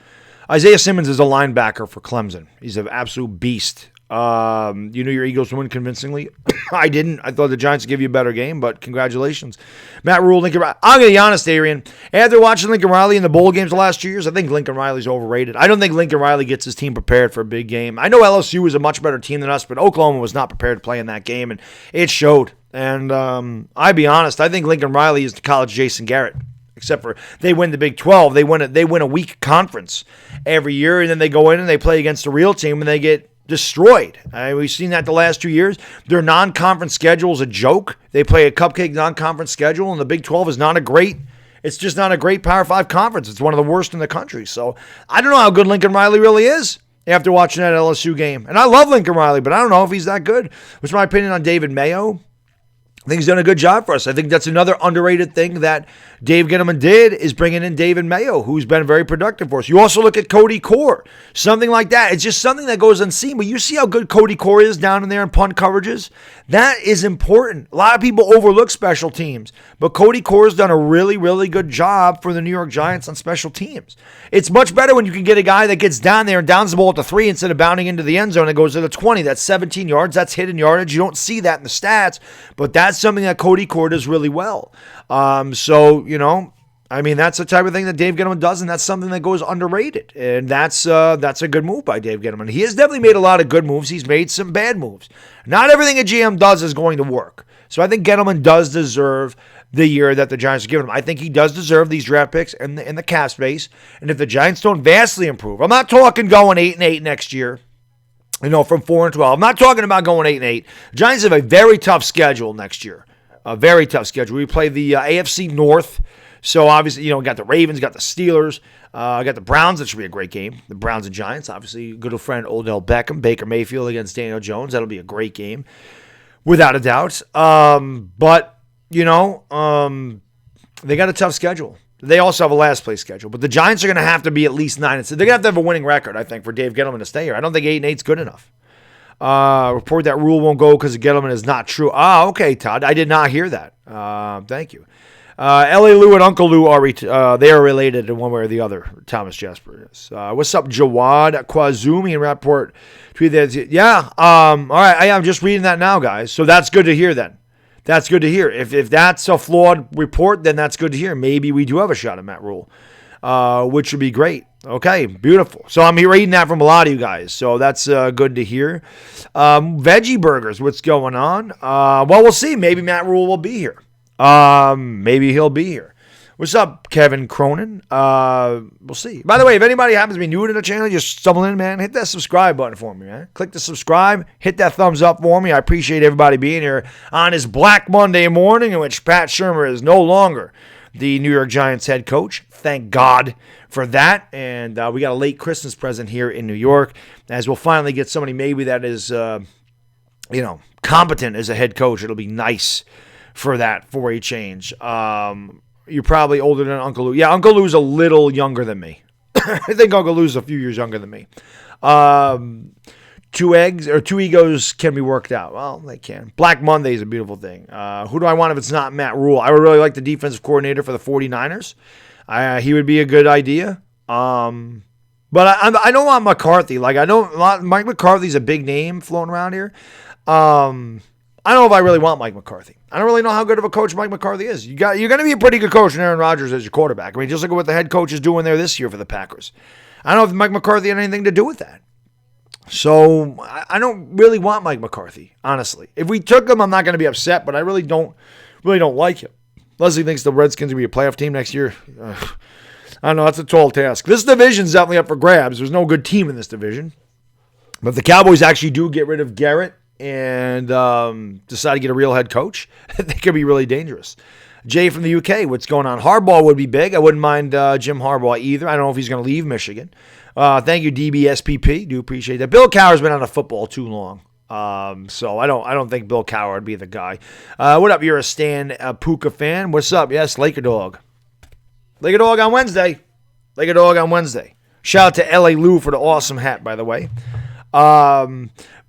Isaiah Simmons is a linebacker for Clemson. He's an absolute beast. You knew your Eagles win convincingly. I didn't. I thought the Giants would give you a better game, but congratulations. Matt Rule, Lincoln Riley. I'm going to be honest, Arian. After watching Lincoln Riley in the bowl games the last 2 years, I think Lincoln Riley's overrated. I don't think Lincoln Riley gets his team prepared for a big game. I know LSU was a much better team than us, but Oklahoma was not prepared to play in that game, and it showed. And I'll be honest, I think Lincoln Riley is the college Jason Garrett. Except for they win the Big 12. They win a weak conference every year, and then they go in and they play against a real team, and they get destroyed. We've seen that the last 2 years. Their non-conference schedule is a joke. They play a cupcake non-conference schedule, and the Big 12 is it's just not a great Power 5 conference. It's one of the worst in the country. So I don't know how good Lincoln Riley really is. after watching that LSU game. And I love Lincoln Riley, but I don't know if he's that good. What's my opinion on David Mayo? I think he's done a good job for us. I think that's another underrated thing that Dave Gettleman did is bringing in David Mayo, who's been very productive for us. You also look at Cody Core, something like that. It's just something that goes unseen, but you see how good Cody Core is down in there in punt coverages? That is important. A lot of people overlook special teams, but Cody Core's done a really, really good job for the New York Giants on special teams. It's much better when you can get a guy that gets down there and downs the ball at the 3 instead of bounding into the end zone and goes to the 20. That's 17 yards. That's hidden yardage. You don't see that in the stats, but that's something that Cody Core does really well. So, that's the type of thing that Dave Gettleman does, and that's something that goes underrated. And that's a good move by Dave Gettleman. He has definitely made a lot of good moves. He's made some bad moves. Not everything a GM does is going to work. So I think Gettleman does deserve the year that the Giants are giving him. I think he does deserve these draft picks and the cap space. And if the Giants don't vastly improve, I'm not talking going 8-8 next year. From 4-12. I'm not talking about going 8-8. Giants have a very tough schedule next year. A very tough schedule. We play the AFC North. So obviously, we got the Ravens, got the Steelers, got the Browns. That should be a great game. The Browns and Giants. Obviously, good old friend Odell Beckham, Baker Mayfield against Daniel Jones. That'll be a great game, without a doubt. But they got a tough schedule. They also have a last place schedule. But the Giants are going to have to be at least 9-6. They're going to have a winning record, I think, for Dave Gettleman to stay here. I don't think 8-8 is good enough. Report that rule won't go because Gettleman is not true. Okay, Todd. I did not hear that. Thank you. L.A. Lou and Uncle Lou they are related in one way or the other. Thomas Jasper is. What's up, Jawad Kwazumi and Rapport? Yeah. All right. I'm just reading that now, guys. So that's good to hear then. That's good to hear. If that's a flawed report, then that's good to hear. Maybe we do have a shot at Matt Rule, which would be great. Okay, beautiful. So I'm reading that from a lot of you guys. So that's good to hear. Veggie Burgers, what's going on? Well, we'll see. Maybe Matt Rule will be here. Maybe he'll be here. What's up, Kevin Cronin? We'll see. By the way, if anybody happens to be new to the channel, just stumble in, man, hit that subscribe button for me, man. Click the subscribe, hit that thumbs up for me. I appreciate everybody being here on this Black Monday morning in which Pat Shurmur is no longer the New York Giants head coach. Thank God for that. And we got a late Christmas present here in New York, as we'll finally get somebody maybe that is, competent as a head coach. It'll be nice for a change. You're probably older than Uncle Lou. Yeah, Uncle Lou's a little younger than me. I think Uncle Lou's a few years younger than me. Two egos can be worked out. Well, they can. Black Monday is a beautiful thing. Who do I want if it's not Matt Rule? I would really like the defensive coordinator for the 49ers. He would be a good idea. But I don't want McCarthy. Mike McCarthy's a big name floating around here. I don't know if I really want Mike McCarthy. I don't really know how good of a coach Mike McCarthy is. You're going to be a pretty good coach when Aaron Rodgers as your quarterback. I mean, just look at what the head coach is doing there this year for the Packers. I don't know if Mike McCarthy had anything to do with that. So I don't really want Mike McCarthy, honestly. If we took him, I'm not going to be upset, but I really don't like him. Leslie thinks the Redskins will be a playoff team next year. I don't know. That's a tall task. This division's definitely up for grabs. There's no good team in this division. But if the Cowboys actually do get rid of Garrett and decide to get a real head coach, they could be really dangerous. Jay from the UK, what's going on? Harbaugh would be big. I wouldn't mind Jim Harbaugh either. I don't know if he's going to leave Michigan. Thank you, DBSPP. Do appreciate that. Bill Cowher's been out of football too long. So I don't think Bill Cowher would be the guy. What up? You're a Stan Puka fan. What's up? Yes, Laker Dog. Laker Dog on Wednesday. Laker Dog on Wednesday. Shout out to L.A. Lou for the awesome hat, by the way.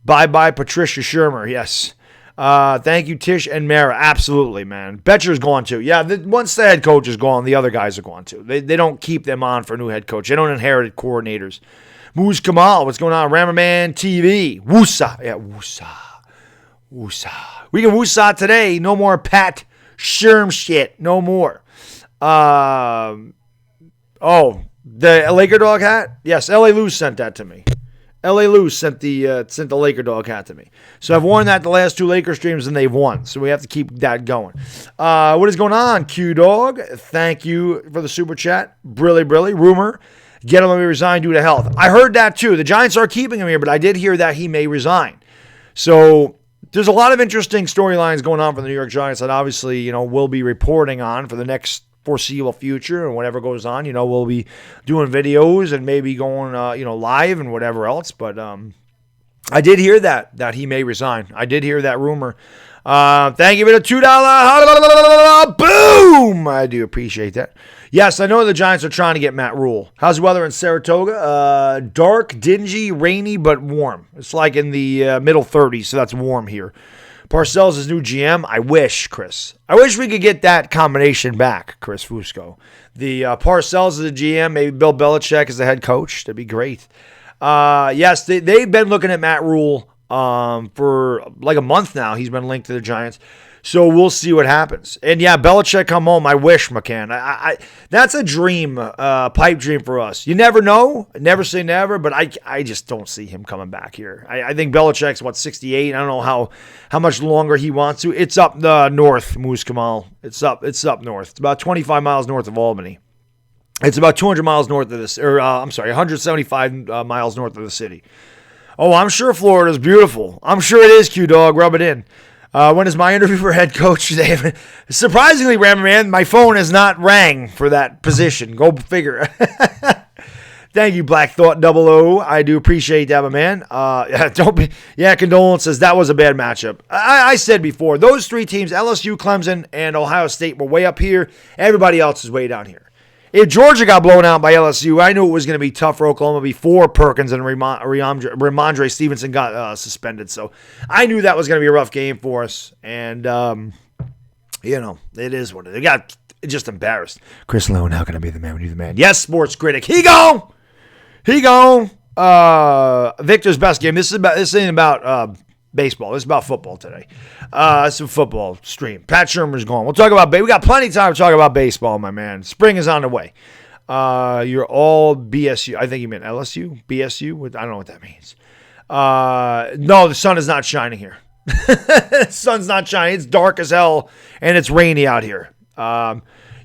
Bye-bye, Patricia Shurmur. Yes. Thank you, Tish and Mara. Absolutely, man. Betcher's gone too. Yeah, once the head coach is gone, the other guys are gone too. They don't keep them on for a new head coach. They don't inherit coordinators. Moose Kamal, what's going on? Rammerman TV. Woosa. Yeah, woosa. Woosa. We can woosa today. No more Pat Shurmur shit. No more. The Laker Dog hat? Yes, L.A. Lou sent that to me. L.A. Lou sent the Laker Dog hat to me. So I've worn that the last two Laker streams, and they've won. So we have to keep that going. What is going on, Q-Dog? Thank you for the super chat. Brilly. Rumor, get him to resign due to health. I heard that, too. The Giants are keeping him here, but I did hear that he may resign. So there's a lot of interesting storylines going on for the New York Giants that obviously, we'll be reporting on for the next foreseeable future and whatever goes on, we'll be doing videos and maybe going, live and whatever else. But I did hear that he may resign. I did hear that rumor. Thank you for the $2. Boom! I do appreciate that. Yes, I know the Giants are trying to get Matt Rule. How's the weather in Saratoga? Dark, dingy, rainy, but warm. It's like in the middle 30s, so that's warm here. Parcells is new GM. I wish, Chris. I wish we could get that combination back, Chris Fusco. The Parcells is the GM, maybe Bill Belichick is the head coach. That'd be great. Yes, they've been looking at Matt Rule for like a month now. He's been linked to the Giants. So we'll see what happens. And yeah, Belichick come home. I wish, McCann. That's a dream, pipe dream for us. You never know. Never say never, but I just don't see him coming back here. I think Belichick's, 68? I don't know how much longer he wants to. It's up north, Moose Kamal. It's up north. It's about 25 miles north of Albany. It's about 200 miles north of this, 175 miles north of the city. Oh, I'm sure Florida's beautiful. I'm sure it is, Q-Dog. Rub it in. When is my interview for head coach? Surprisingly, Man, my phone has not rang for that position. Go figure. Thank you, Black Thought 00. I do appreciate that, my man. Condolences. That was a bad matchup. I said before, those three teams, LSU, Clemson, and Ohio State, were way up here. Everybody else is way down here. If Georgia got blown out by LSU, I knew it was going to be tough for Oklahoma before Perkins and Ramondre Stevenson got suspended. So I knew that was going to be a rough game for us. And, it is what it is. They got just embarrassed. Chris Lowe now going to be the man when you're the man. Yes, sports critic. He gone. Victor's best game. This ain't about baseball. This is about football today. It's a football stream. Pat Shurmur's gone. We'll talk about we got plenty of time to talk about baseball, my man. Spring is on the way. You're all BSU. I think you meant LSU? BSU? I don't know what that means. No, the sun is not shining here. The sun's not shining. It's dark as hell, and it's rainy out here.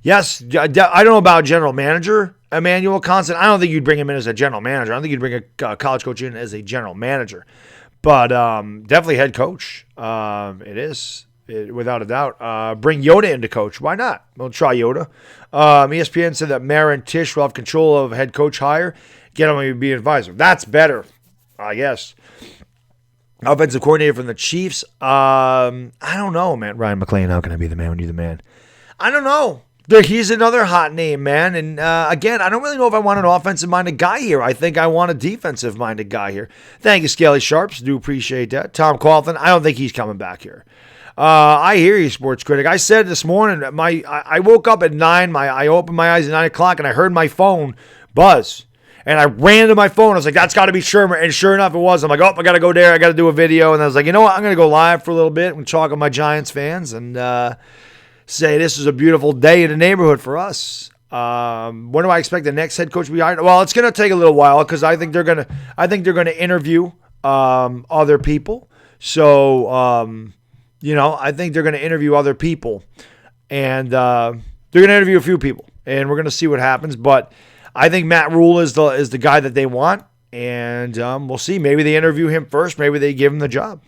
Yes, I don't know about general manager Emmanuel Constant. I don't think you'd bring him in as a general manager. I don't think you'd bring a college coach in as a general manager. But definitely head coach. It is, without a doubt. Bring Yoda in to coach. Why not? We'll try Yoda. ESPN said that Marin Tisch will have control of head coach hire. Get him to be an advisor. That's better, I guess. Offensive coordinator from the Chiefs. I don't know, man. Ryan McClain, how can I be the man when you're the man? I don't know. He's another hot name, man. And again, I don't really know if I want an offensive-minded guy here. I think I want a defensive-minded guy here. Thank you, Scaly Sharps. Do appreciate that. Tom Coughlin, I don't think he's coming back here. I hear you, sports critic. I said this morning, I woke up at 9. I opened my eyes at 9 o'clock, and I heard my phone buzz. And I ran to my phone. I was like, that's got to be Shurmur. And sure enough, it was. I'm like, I got to go there. I got to do a video. And I was like, you know what? I'm going to go live for a little bit and talk with my Giants fans and say this is a beautiful day in the neighborhood for us. When do I expect the next head coach to be hired? Well, it's going to take a little while because I think they're going to interview other people. So, I think they're going to interview other people. And they're going to interview a few people. And we're going to see what happens. But I think Matt Rule is the guy that they want, and we'll see. Maybe they interview him first. Maybe they give him the job.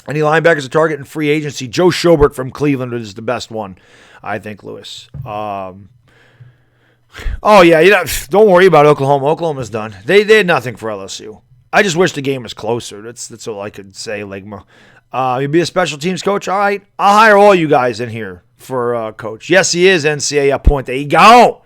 Any linebackers to target in free agency? Joe Schobert from Cleveland is the best one, I think, Lewis. Don't worry about Oklahoma. Oklahoma's done. They had nothing for LSU. I just wish the game was closer. That's all I could say, Ligma. You'd be a special teams coach? All right. I'll hire all you guys in here for coach. Yes, he is NCAA appointed. He gone.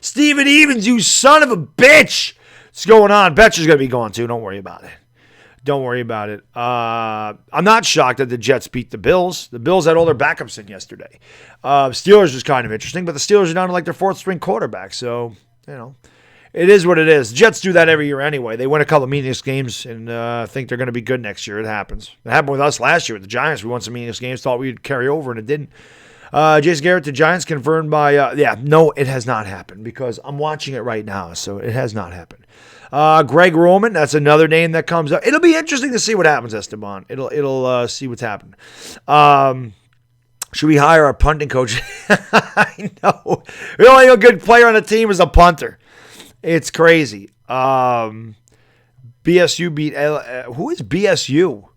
Steven Evans, you son of a bitch. What's going on? Betcher's going to be gone too. Don't worry about it. I'm not shocked that the Jets beat the Bills. The Bills had all their backups in yesterday. Steelers was kind of interesting, but the Steelers are down to like their fourth string quarterback. So, it is what it is. The Jets do that every year anyway. They win a couple of meaningless games and think they're going to be good next year. It happens. It happened with us last year with the Giants. We won some meaningless games, thought we'd carry over, and it didn't. Jason Garrett, the Giants confirmed by, no, it has not happened because I'm watching it right now, so it has not happened. Greg Roman, that's another name that comes up. It'll be interesting to see what happens, Esteban. It'll see what's happened. Should we hire our punting coach? I know. The only good player on the team is a punter. It's crazy. BSU beat who is BSU?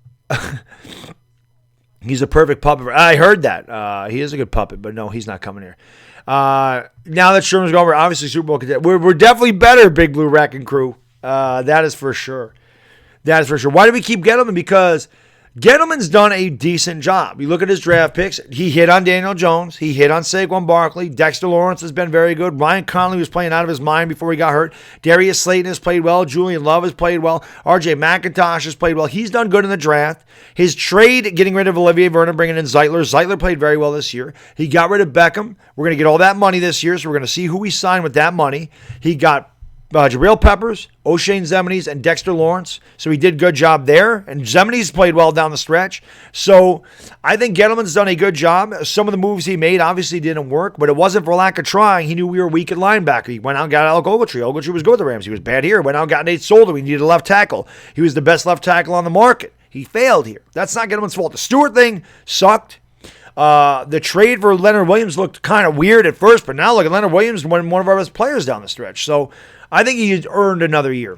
He's a perfect puppet. I heard that. He is a good puppet, but no, he's not coming here. Now that Shurmur's gone over, obviously Super Bowl contender. We're definitely better, Big Blue Wrecking Crew. That is for sure. That is for sure. Why do we keep Gettleman? Because Gettleman's done a decent job. You look at his draft picks. He hit on Daniel Jones. He hit on Saquon Barkley. Dexter Lawrence has been very good. Ryan Conley was playing out of his mind before he got hurt. Darius Slayton has played well. Julian Love has played well. RJ McIntosh has played well. He's done good in the draft. His trade, getting rid of Olivier Vernon, bringing in Zeitler. Zeitler played very well this year. He got rid of Beckham. We're going to get all that money this year, so we're going to see who we sign with that money. He got Jabril Peppers, O'Shane Zemenies, and Dexter Lawrence. So he did a good job there. And Zemenies played well down the stretch. So I think Gettleman's done a good job. Some of the moves he made obviously didn't work, but it wasn't for lack of trying. He knew we were weak at linebacker. He went out and got Alec Ogletree. Ogletree was good with the Rams. He was bad here. Went out and got Nate Solder. We needed a left tackle. He was the best left tackle on the market. He failed here. That's not Gettleman's fault. The Stewart thing sucked. The trade for Leonard Williams looked kind of weird at first, but now look at Leonard Williams, one of our best players down the stretch. So I think he's earned another year.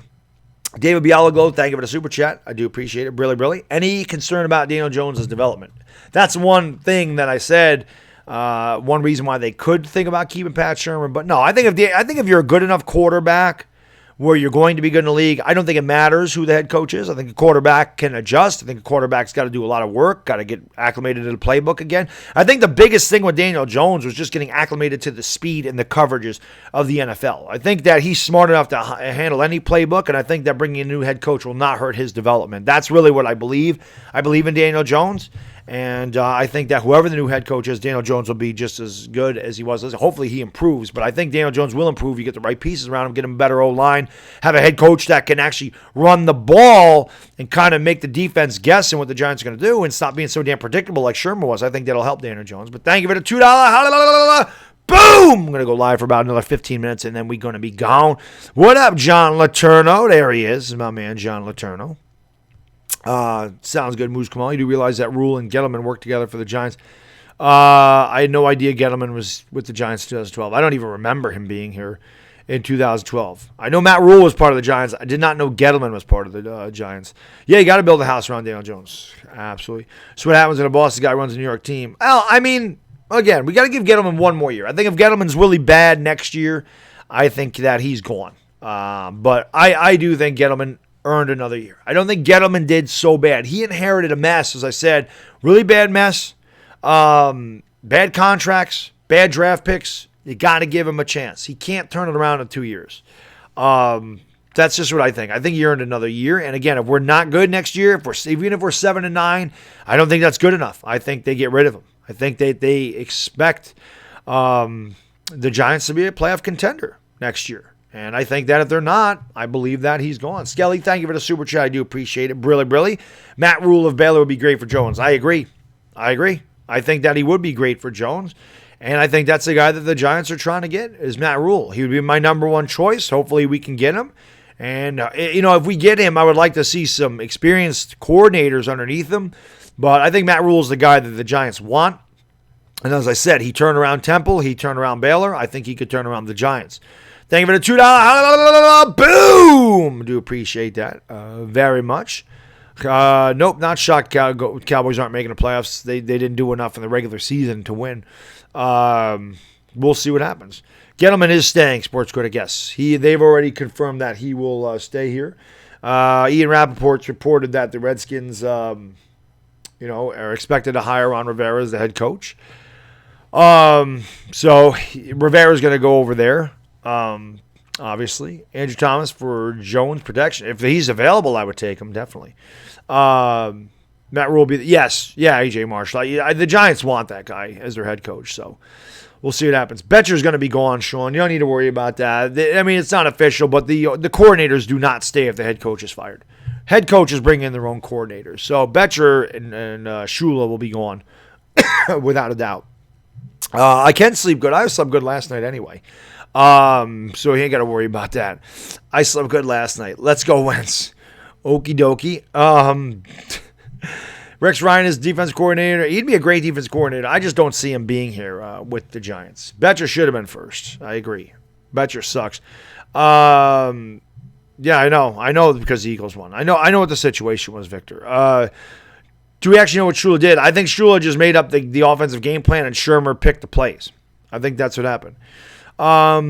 David Bialaglo, thank you for the super chat. I do appreciate it. Really. Any concern about Daniel Jones' development? That's one thing that I said. One reason why they could think about keeping Pat Shurmur. But no, I think if you're a good enough quarterback where you're going to be good in the league, I don't think it matters who the head coach is. I think a quarterback can adjust. I think a quarterback's got to do a lot of work, got to get acclimated to the playbook again. I think the biggest thing with Daniel Jones was just getting acclimated to the speed and the coverages of the NFL. I think that he's smart enough to handle any playbook, and I think that bringing a new head coach will not hurt his development. That's really what I believe. I believe in Daniel Jones. And I think that whoever the new head coach is, Daniel Jones will be just as good as he was. Hopefully he improves, but I think Daniel Jones will improve. You get the right pieces around him, get him a better O-line, have a head coach that can actually run the ball and kind of make the defense guessing what the Giants are going to do and stop being so damn predictable like Shurmur was. I think that'll help Daniel Jones. But thank you for the $2. Boom! I'm going to go live for about another 15 minutes, and then we're going to be gone. What up, John Letourneau? There he is, my man, John Letourneau. Sounds good, Moose Kamal. You do realize that Rule and Gettleman worked together for the Giants. I had no idea Gettleman was with the Giants in 2012. I don't even remember him being here in 2012. I know Matt Rule was part of the Giants. I did not know Gettleman was part of the Giants. Yeah, you got to build a house around Daniel Jones. Absolutely. So what happens when a boss guy runs a New York team? Well, I mean, again, we got to give Gettleman one more year. I think if Gettleman's really bad next year, I think that he's gone. But I do think Gettleman earned another year. I don't think Gettleman did so bad. He inherited a mess, as I said. Really bad mess. Bad contracts. Bad draft picks. You got to give him a chance. He can't turn it around in 2 years. That's just what I think. I think he earned another year. And again, if we're not good next year, even if we're 7-9, I don't think that's good enough. I think they get rid of him. I think they expect the Giants to be a playoff contender next year. And I think that if they're not, I believe that he's gone. Skelly, thank you for the super chat. I do appreciate it. Brilly. Matt Rule of Baylor would be great for Jones. I agree. I think that he would be great for Jones. And I think that's the guy that the Giants are trying to get is Matt Rule. He would be my number one choice. Hopefully we can get him. And, if we get him, I would like to see some experienced coordinators underneath him. But I think Matt Rule is the guy that the Giants want. And as I said, he turned around Temple. He turned around Baylor. I think he could turn around the Giants. Thank you for the $2. Boom! Do appreciate that very much. Nope, not shocked. Cowboys aren't making the playoffs. They didn't do enough in the regular season to win. We'll see what happens. Gettleman is staying, Sports Critic. Yes, they've already confirmed that he will stay here. Ian Rappaport's reported that the Redskins, are expected to hire Ron Rivera as the head coach. So Rivera's going to go over there. Obviously, Andrew Thomas for Jones protection. If he's available, I would take him definitely. Matt Rule will be AJ Marshall. The Giants want that guy as their head coach, so we'll see what happens. Betcher's going to be gone, Sean. You don't need to worry about that. It's not official, but the coordinators do not stay if the head coach is fired. Head coaches bring in their own coordinators. So Betcher and Shula will be gone without a doubt. I can sleep good. I slept good last night anyway. So he ain't got to worry about that. I slept good last night. Let's go, Wentz. Okie dokie. Rex Ryan is defense coordinator. He'd be a great defense coordinator. I just don't see him being here with the Giants. Betcher should have been first. I agree. Betcher sucks. Yeah, I know. I know because the Eagles won. I know what the situation was, Victor. Do we actually know what Shula did? I think Shula just made up the offensive game plan and Shurmur picked the plays. I think that's what happened. How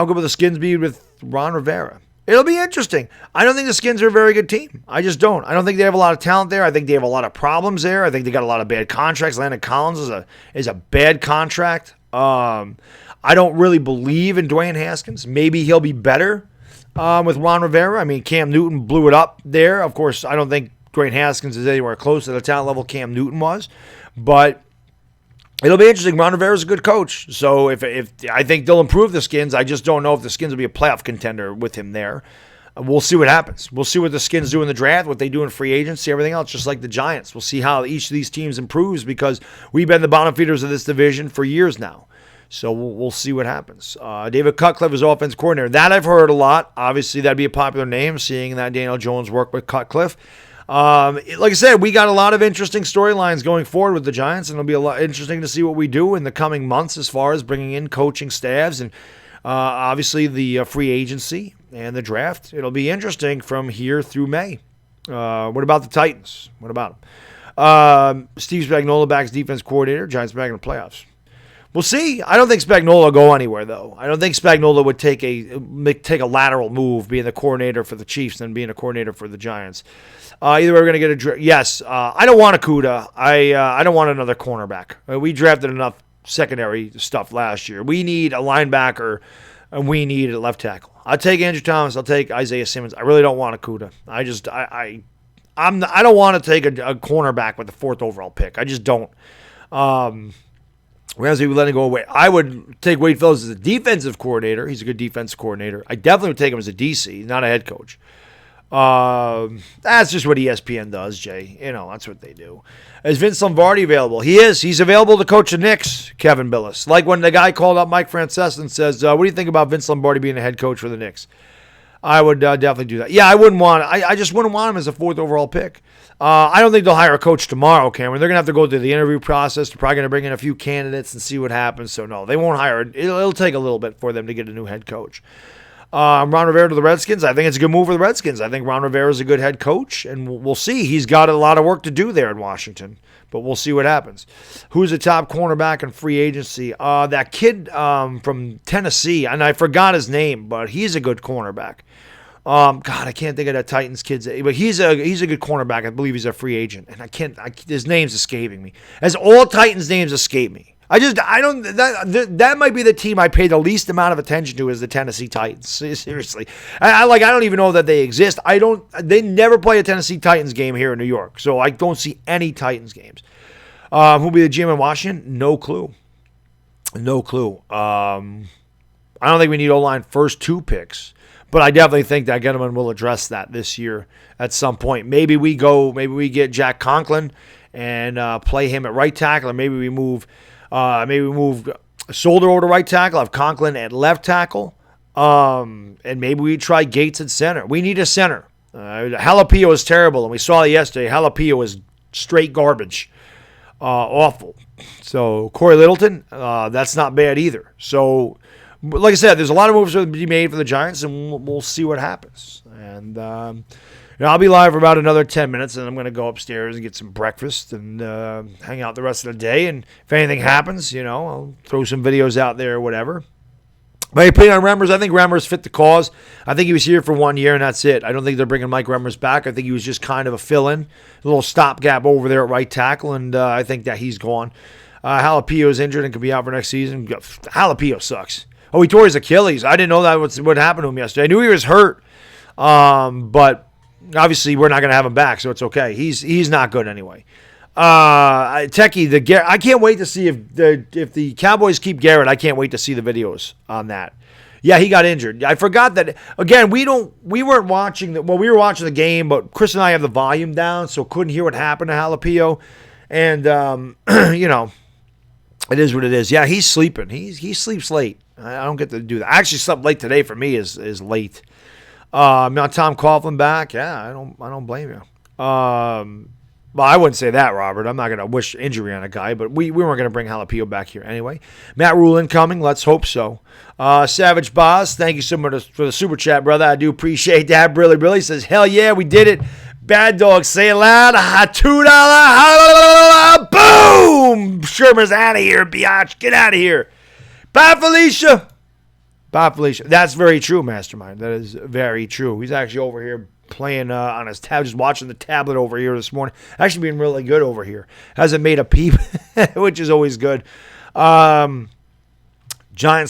good will the Skins be with Ron Rivera? It'll be interesting. I don't think the Skins are a very good team. I just don't. I don't think they have a lot of talent there. I think they have a lot of problems there. I think they got a lot of bad contracts. Landon Collins is a bad contract. I don't really believe in Dwayne Haskins. Maybe he'll be better with Ron Rivera. I mean, Cam Newton blew it up there. Of course, I don't think Dwayne Haskins is anywhere close to the talent level Cam Newton was. But it'll be interesting. Ron Rivera's a good coach. So if I think they'll improve the Skins. I just don't know if the Skins will be a playoff contender with him there. We'll see what happens. We'll see what the Skins do in the draft, what they do in free agency, everything else, just like the Giants. We'll see how each of these teams improves because we've been the bottom feeders of this division for years now. So we'll see what happens. David Cutcliffe is offense coordinator. That I've heard a lot. Obviously, that'd be a popular name, seeing that Daniel Jones worked with Cutcliffe. Like I said, we got a lot of interesting storylines going forward with the Giants, and it'll be a lot interesting to see what we do in the coming months as far as bringing in coaching staffs and obviously the free agency and the draft. It'll be interesting from here through May. What about the Titans? What about them? Steve Spagnuolo back as defense coordinator. Giants back in the playoffs. We'll see. I don't think Spagnuolo will go anywhere, though. I don't think Spagnuolo would take a lateral move, being the coordinator for the Chiefs than being a coordinator for the Giants. Either way, we're going to get yes. I don't want a Kuda. I don't want another cornerback. We drafted enough secondary stuff last year. We need a linebacker, and we need a left tackle. I'll take Andrew Thomas. I'll take Isaiah Simmons. I really don't want a Kuda. I don't want to take a cornerback with the 4th overall pick. I just don't. Whereas we would let him go away. I would take Wade Phillips as a defensive coordinator. He's a good defensive coordinator. I definitely would take him as a DC, not a head coach. That's just what ESPN does, Jay. You know, that's what they do. Is Vince Lombardi available? He is. He's available to coach the Knicks, Kevin Billis. Like when the guy called up Mike Francesa and says, what do you think about Vince Lombardi being a head coach for the Knicks? I would definitely do that. Yeah, I wouldn't want I just wouldn't want him as a 4th overall pick. I don't think they'll hire a coach tomorrow, Cameron. They're going to have to go through the interview process. They're probably going to bring in a few candidates and see what happens. So, no, they won't hire. It'll take a little bit for them to get a new head coach. Ron Rivera to the Redskins. I think it's a good move for the Redskins. I think Ron Rivera is a good head coach, and we'll see. He's got a lot of work to do there in Washington, but we'll see what happens. Who's the top cornerback in free agency? That kid from Tennessee, and I forgot his name, but he's a good cornerback. God, I can't think of that Titans kid's, but he's a good cornerback. I believe he's a free agent, and his name's escaping me. As all Titans names escape me. That might be the team I pay the least amount of attention to is the Tennessee Titans. Seriously. I don't even know that they exist. They never play a Tennessee Titans game here in New York, so I don't see any Titans games. Who'll be the GM in Washington? No clue. No clue. I don't think we need O-line first 2 picks. But I definitely think that Gettleman will address that this year at some point. Maybe we get Jack Conklin and play him at right tackle, or maybe we move Solder over to right tackle, have Conklin at left tackle, and maybe we try Gates at center. We need a center. Jalapeno is terrible, and we saw it yesterday. Jalapeno is straight garbage, awful. So Corey Littleton, that's not bad either. So. Like I said, there's a lot of moves to be made for the Giants, and we'll see what happens. And I'll be live for about another 10 minutes, and I'm going to go upstairs and get some breakfast and hang out the rest of the day. And if anything happens, I'll throw some videos out there or whatever. But he played on Remmers. I think Remmers fit the cause. I think he was here for 1 year, and that's it. I don't think they're bringing Mike Remmers back. I think he was just kind of a fill-in, a little stopgap over there at right tackle, and I think that he's gone. Jalapeno's injured and could be out for next season. Jalapeno sucks. Oh, he tore his Achilles. I didn't know that what happened to him yesterday. I knew he was hurt, but obviously we're not going to have him back, so it's okay. He's not good anyway. Techie, I can't wait to see if the Cowboys keep Garrett. I can't wait to see the videos on that. Yeah, he got injured. I forgot that. Again, we weren't watching we were watching the game, but Chris and I have the volume down, so couldn't hear what happened to Jalapeno. And it is what it is. Yeah, he's sleeping. He sleeps late. I don't get to do that. I actually slept late today. For me, is late. Now Tom Coughlin back. Yeah, I don't blame you. Well, I wouldn't say that, Robert. I'm not going to wish injury on a guy, but we weren't going to bring Jalapeno back here anyway. Matt Rule incoming. Let's hope so. Savage Boss, thank you so much for the super chat, brother. I do appreciate that. Really, really says, hell yeah, we did it. Bad Dog, say it loud. $2. Boom! Shurmur's out of here, biatch. Get out of here. Bye, Felicia. Bye, Felicia. That's very true, Mastermind. That is very true. He's actually over here playing on his tab, just watching the tablet over here this morning. Actually being really good over here. Hasn't made a peep, which is always good. Giants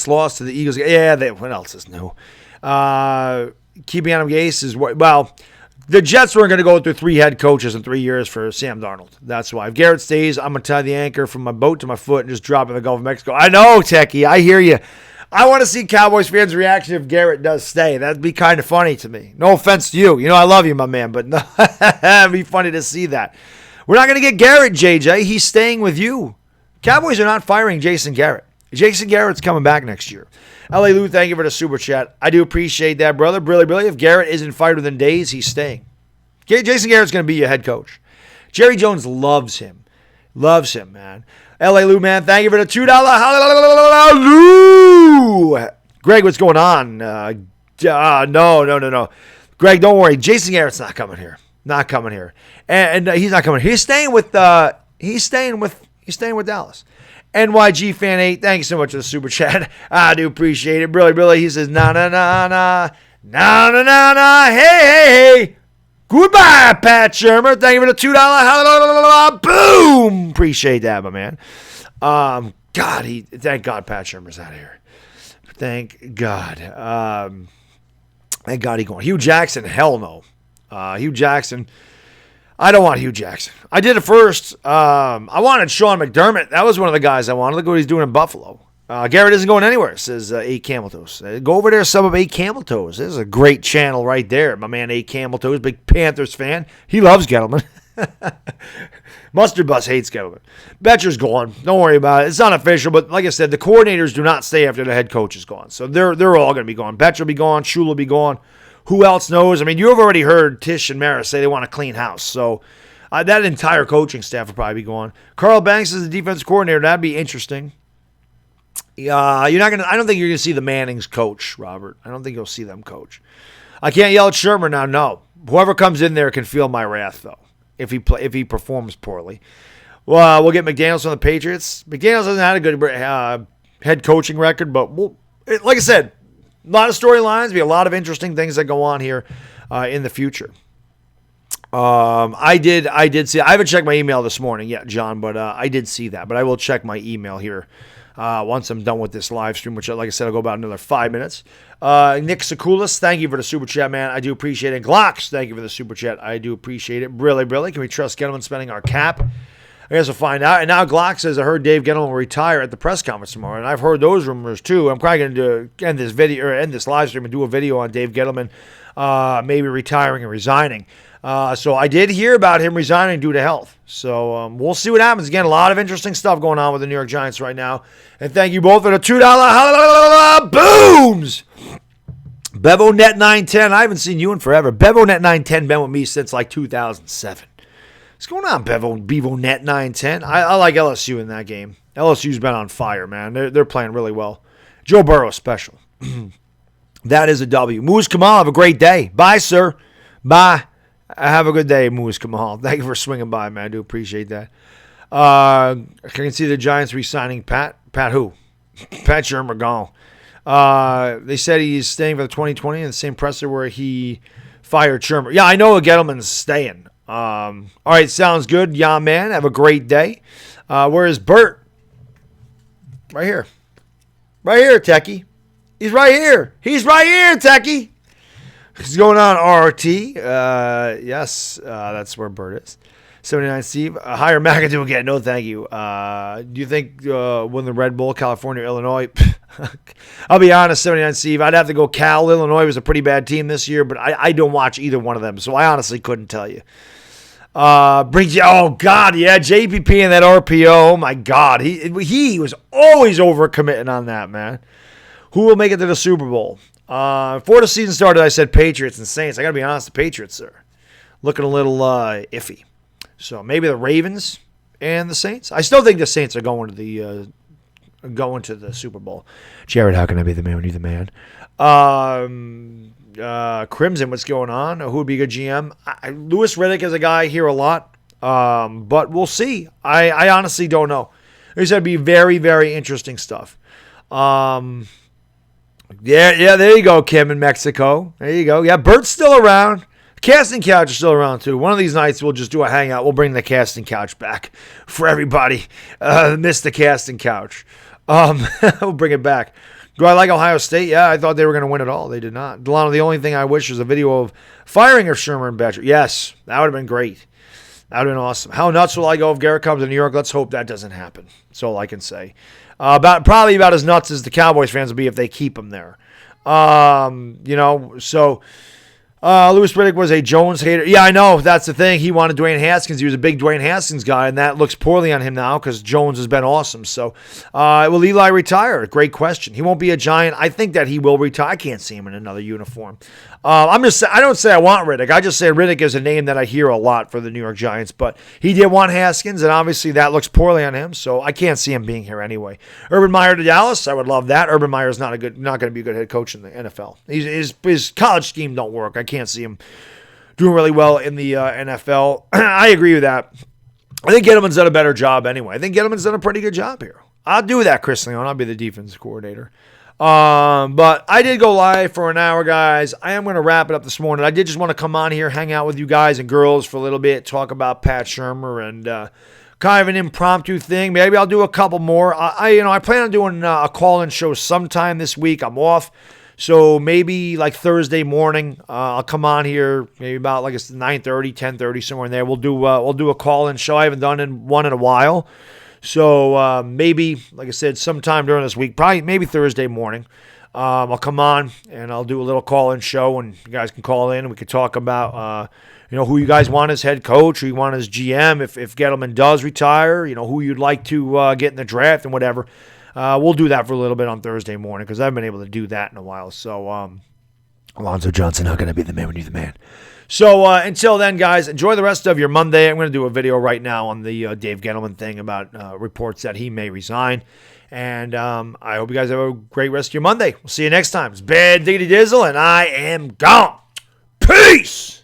lost to the Eagles. Yeah, what else is new? Keeping Adam Gase is, well, the Jets weren't going to go through 3 head coaches in 3 years for Sam Darnold. That's why. If Garrett stays, I'm going to tie the anchor from my boat to my foot and just drop it in the Gulf of Mexico. I know, Techie. I hear you. I want to see Cowboys fans' reaction if Garrett does stay. That'd be kind of funny to me. No offense to you. You know I love you, my man, but no, it'd be funny to see that. We're not going to get Garrett, JJ. He's staying with you. Cowboys are not firing Jason Garrett. Jason Garrett's coming back next year. L.A. Lou, thank you for the super chat. I do appreciate that, brother. Really, if Garrett isn't fired within days, he's staying. Jason Garrett's going to be your head coach. Jerry Jones loves him. Loves him, man. L.A. Lou, man, thank you for the $2. Lou! Greg, what's going on? No. Greg, don't worry. Jason Garrett's not coming here. Not coming here. And he's not coming here. He's staying with Dallas. NYG Fan 8, thank you so much for the super chat. I do appreciate it. Really. He says, nah. Hey. Goodbye, Pat Shurmur. Thank you for the $2. Boom. Appreciate that, my man. Thank God Pat Shurmur's out of here. Thank God. Thank God he's going. Hugh Jackson, hell no. Hugh Jackson. I don't want Hugh Jackson. I did it first. I wanted Sean McDermott. That was one of the guys I wanted. Look what he's doing in Buffalo. Garrett isn't going anywhere, says 8 Camel Toes. Go over there, sub of 8 Camel Toes. This is a great channel right there. My man 8 Camel Toes, big Panthers fan. He loves Gettleman. Mustard Bus hates Gettleman. Betcher's gone. Don't worry about it. It's unofficial, but like I said, the coordinators do not stay after the head coach is gone. So they're all going to be gone. Betcher will be gone. Shula will be gone. Who else knows? I mean, you've already heard Tish and Maris say they want a clean house. So that entire coaching staff will probably be gone. Carl Banks is the defensive coordinator. That'd be interesting. I don't think you're gonna see the Mannings coach, Robert. I don't think you'll see them coach. I can't yell at Shurmur now. No, whoever comes in there can feel my wrath though. If he performs poorly, well, we'll get McDaniels on the Patriots. McDaniels hasn't had a good head coaching record, but like I said, a lot of storylines. Be a lot of interesting things that go on here in the future. I did see. I haven't checked my email this morning yet, John, but I did see that. But I will check my email here. Once I'm done with this live stream, which, like I said, I'll go about another 5 minutes. Nick Sakulis, thank you for the super chat, man. I do appreciate it. Glocks, thank you for the super chat. I do appreciate it. Really. Can we trust Gettleman spending our cap? I guess we'll find out. And now Glock says, I heard Dave Gettleman will retire at the press conference tomorrow. And I've heard those rumors, too. I'm probably going to end this live stream and do a video on Dave Gettleman maybe retiring and resigning. So I did hear about him resigning due to health. So we'll see what happens. Again, a lot of interesting stuff going on with the New York Giants right now. And thank you both for the $2 booms. BevoNet 910. I haven't seen you in forever. BevoNet 910 been with me since like 2007. What's going on, BevoNet 910? I like LSU in that game. LSU's been on fire, man. They're playing really well. Joe Burrow special. That is a W. Moose Kamal, have a great day. Bye, sir. Bye. Have a good day, Moose Kamal. Thank you for swinging by, man. I do appreciate that. I can see the Giants re-signing Pat. Pat who? Pat Shurmur gone. They said he's staying for the 2020 in the same presser where he fired Shurmur. Yeah, I know Gettleman's staying. All right, sounds good. Yeah, man. Have a great day. Where is Bert? Right here. Right here, Techie. He's right here. He's right here, Techie. What's going on, RT? Yes, that's where Bert is. 79 Steve. Hire McAdoo again. No, thank you. Do you think win the Red Bull, California, Illinois? I'll be honest, 79 Steve. I'd have to go Cal. Illinois was a pretty bad team this year, but I don't watch either one of them, so I honestly couldn't tell you. Oh, God, yeah, JPP and that RPO. Oh, my God. He was always overcommitting on that, man. Who will make it to the Super Bowl? Before the season started, I said Patriots and Saints. I got to be honest, the Patriots are looking a little iffy. So maybe the Ravens and the Saints. I still think the Saints are going to the Super Bowl. Jared, how can I be the man when you're the man? Crimson, what's going on? Who would be a good GM? Louis Riddick is a guy I hear a lot, but we'll see. I honestly don't know. There's going to be very, very interesting stuff. Yeah, there you go, Kim in Mexico. There you go. Yeah, Bert's still around. Casting couch is still around, too. One of these nights, we'll just do a hangout. We'll bring the casting couch back for everybody. Miss the casting couch. We'll bring it back. Do I like Ohio State? Yeah, I thought they were going to win it all. They did not. Delano, the only thing I wish is a video of firing of Shurmur and Betcher. Yes, that would have been great. That would have been awesome. How nuts will I go if Garrett comes to New York? Let's hope that doesn't happen. That's all I can say. Probably about as nuts as the Cowboys fans will be if they keep him there. Louis Riddick was a Jones hater. Yeah, I know. That's the thing. He wanted Dwayne Haskins. He was a big Dwayne Haskins guy, and that looks poorly on him now because Jones has been awesome. So, will Eli retire? Great question. He won't be a Giant. I think that he will retire. I can't see him in another uniform. I don't say I want Riddick. I just say Riddick is a name that I hear a lot for the New York Giants, but he did want Haskins, and obviously that looks poorly on him, so I can't see him being here anyway. Urban Meyer to Dallas, I would love that. Urban Meyer is not going to be a good head coach in the NFL. His college scheme don't work. I can't see him doing really well in the NFL. I agree with that. I think Gettleman's done a better job anyway. I think Gettleman's done a pretty good job here. I'll do that, Chris Leon. I'll be the defense coordinator. But I did go live for an hour, guys. I am going to wrap it up this morning. I did just want to come on here, hang out with you guys and girls for a little bit, talk about Pat Shurmur and kind of an impromptu thing. Maybe I'll do a couple more. I plan on doing a call-in show sometime this week. I'm off. So maybe like Thursday morning, I'll come on here, maybe about like it's 9:30, 10:30, somewhere in there. We'll do a call-in show. I haven't done one in a while. So maybe, like I said, sometime during this week, probably maybe Thursday morning, I'll come on and I'll do a little call-in show, and you guys can call in and we can talk about who you guys want as head coach, who you want as GM, if Gettleman does retire, who you'd like to get in the draft and whatever. We'll do that for a little bit on Thursday morning because I haven't been able to do that in a while. So Alonzo Johnson not going to be the man when you're the man. So until then, guys, enjoy the rest of your Monday. I'm going to do a video right now on the Dave Gettleman thing about reports that he may resign. And I hope you guys have a great rest of your Monday. We'll see you next time. It's Bad Diggity Dizzle, and I am gone. Peace!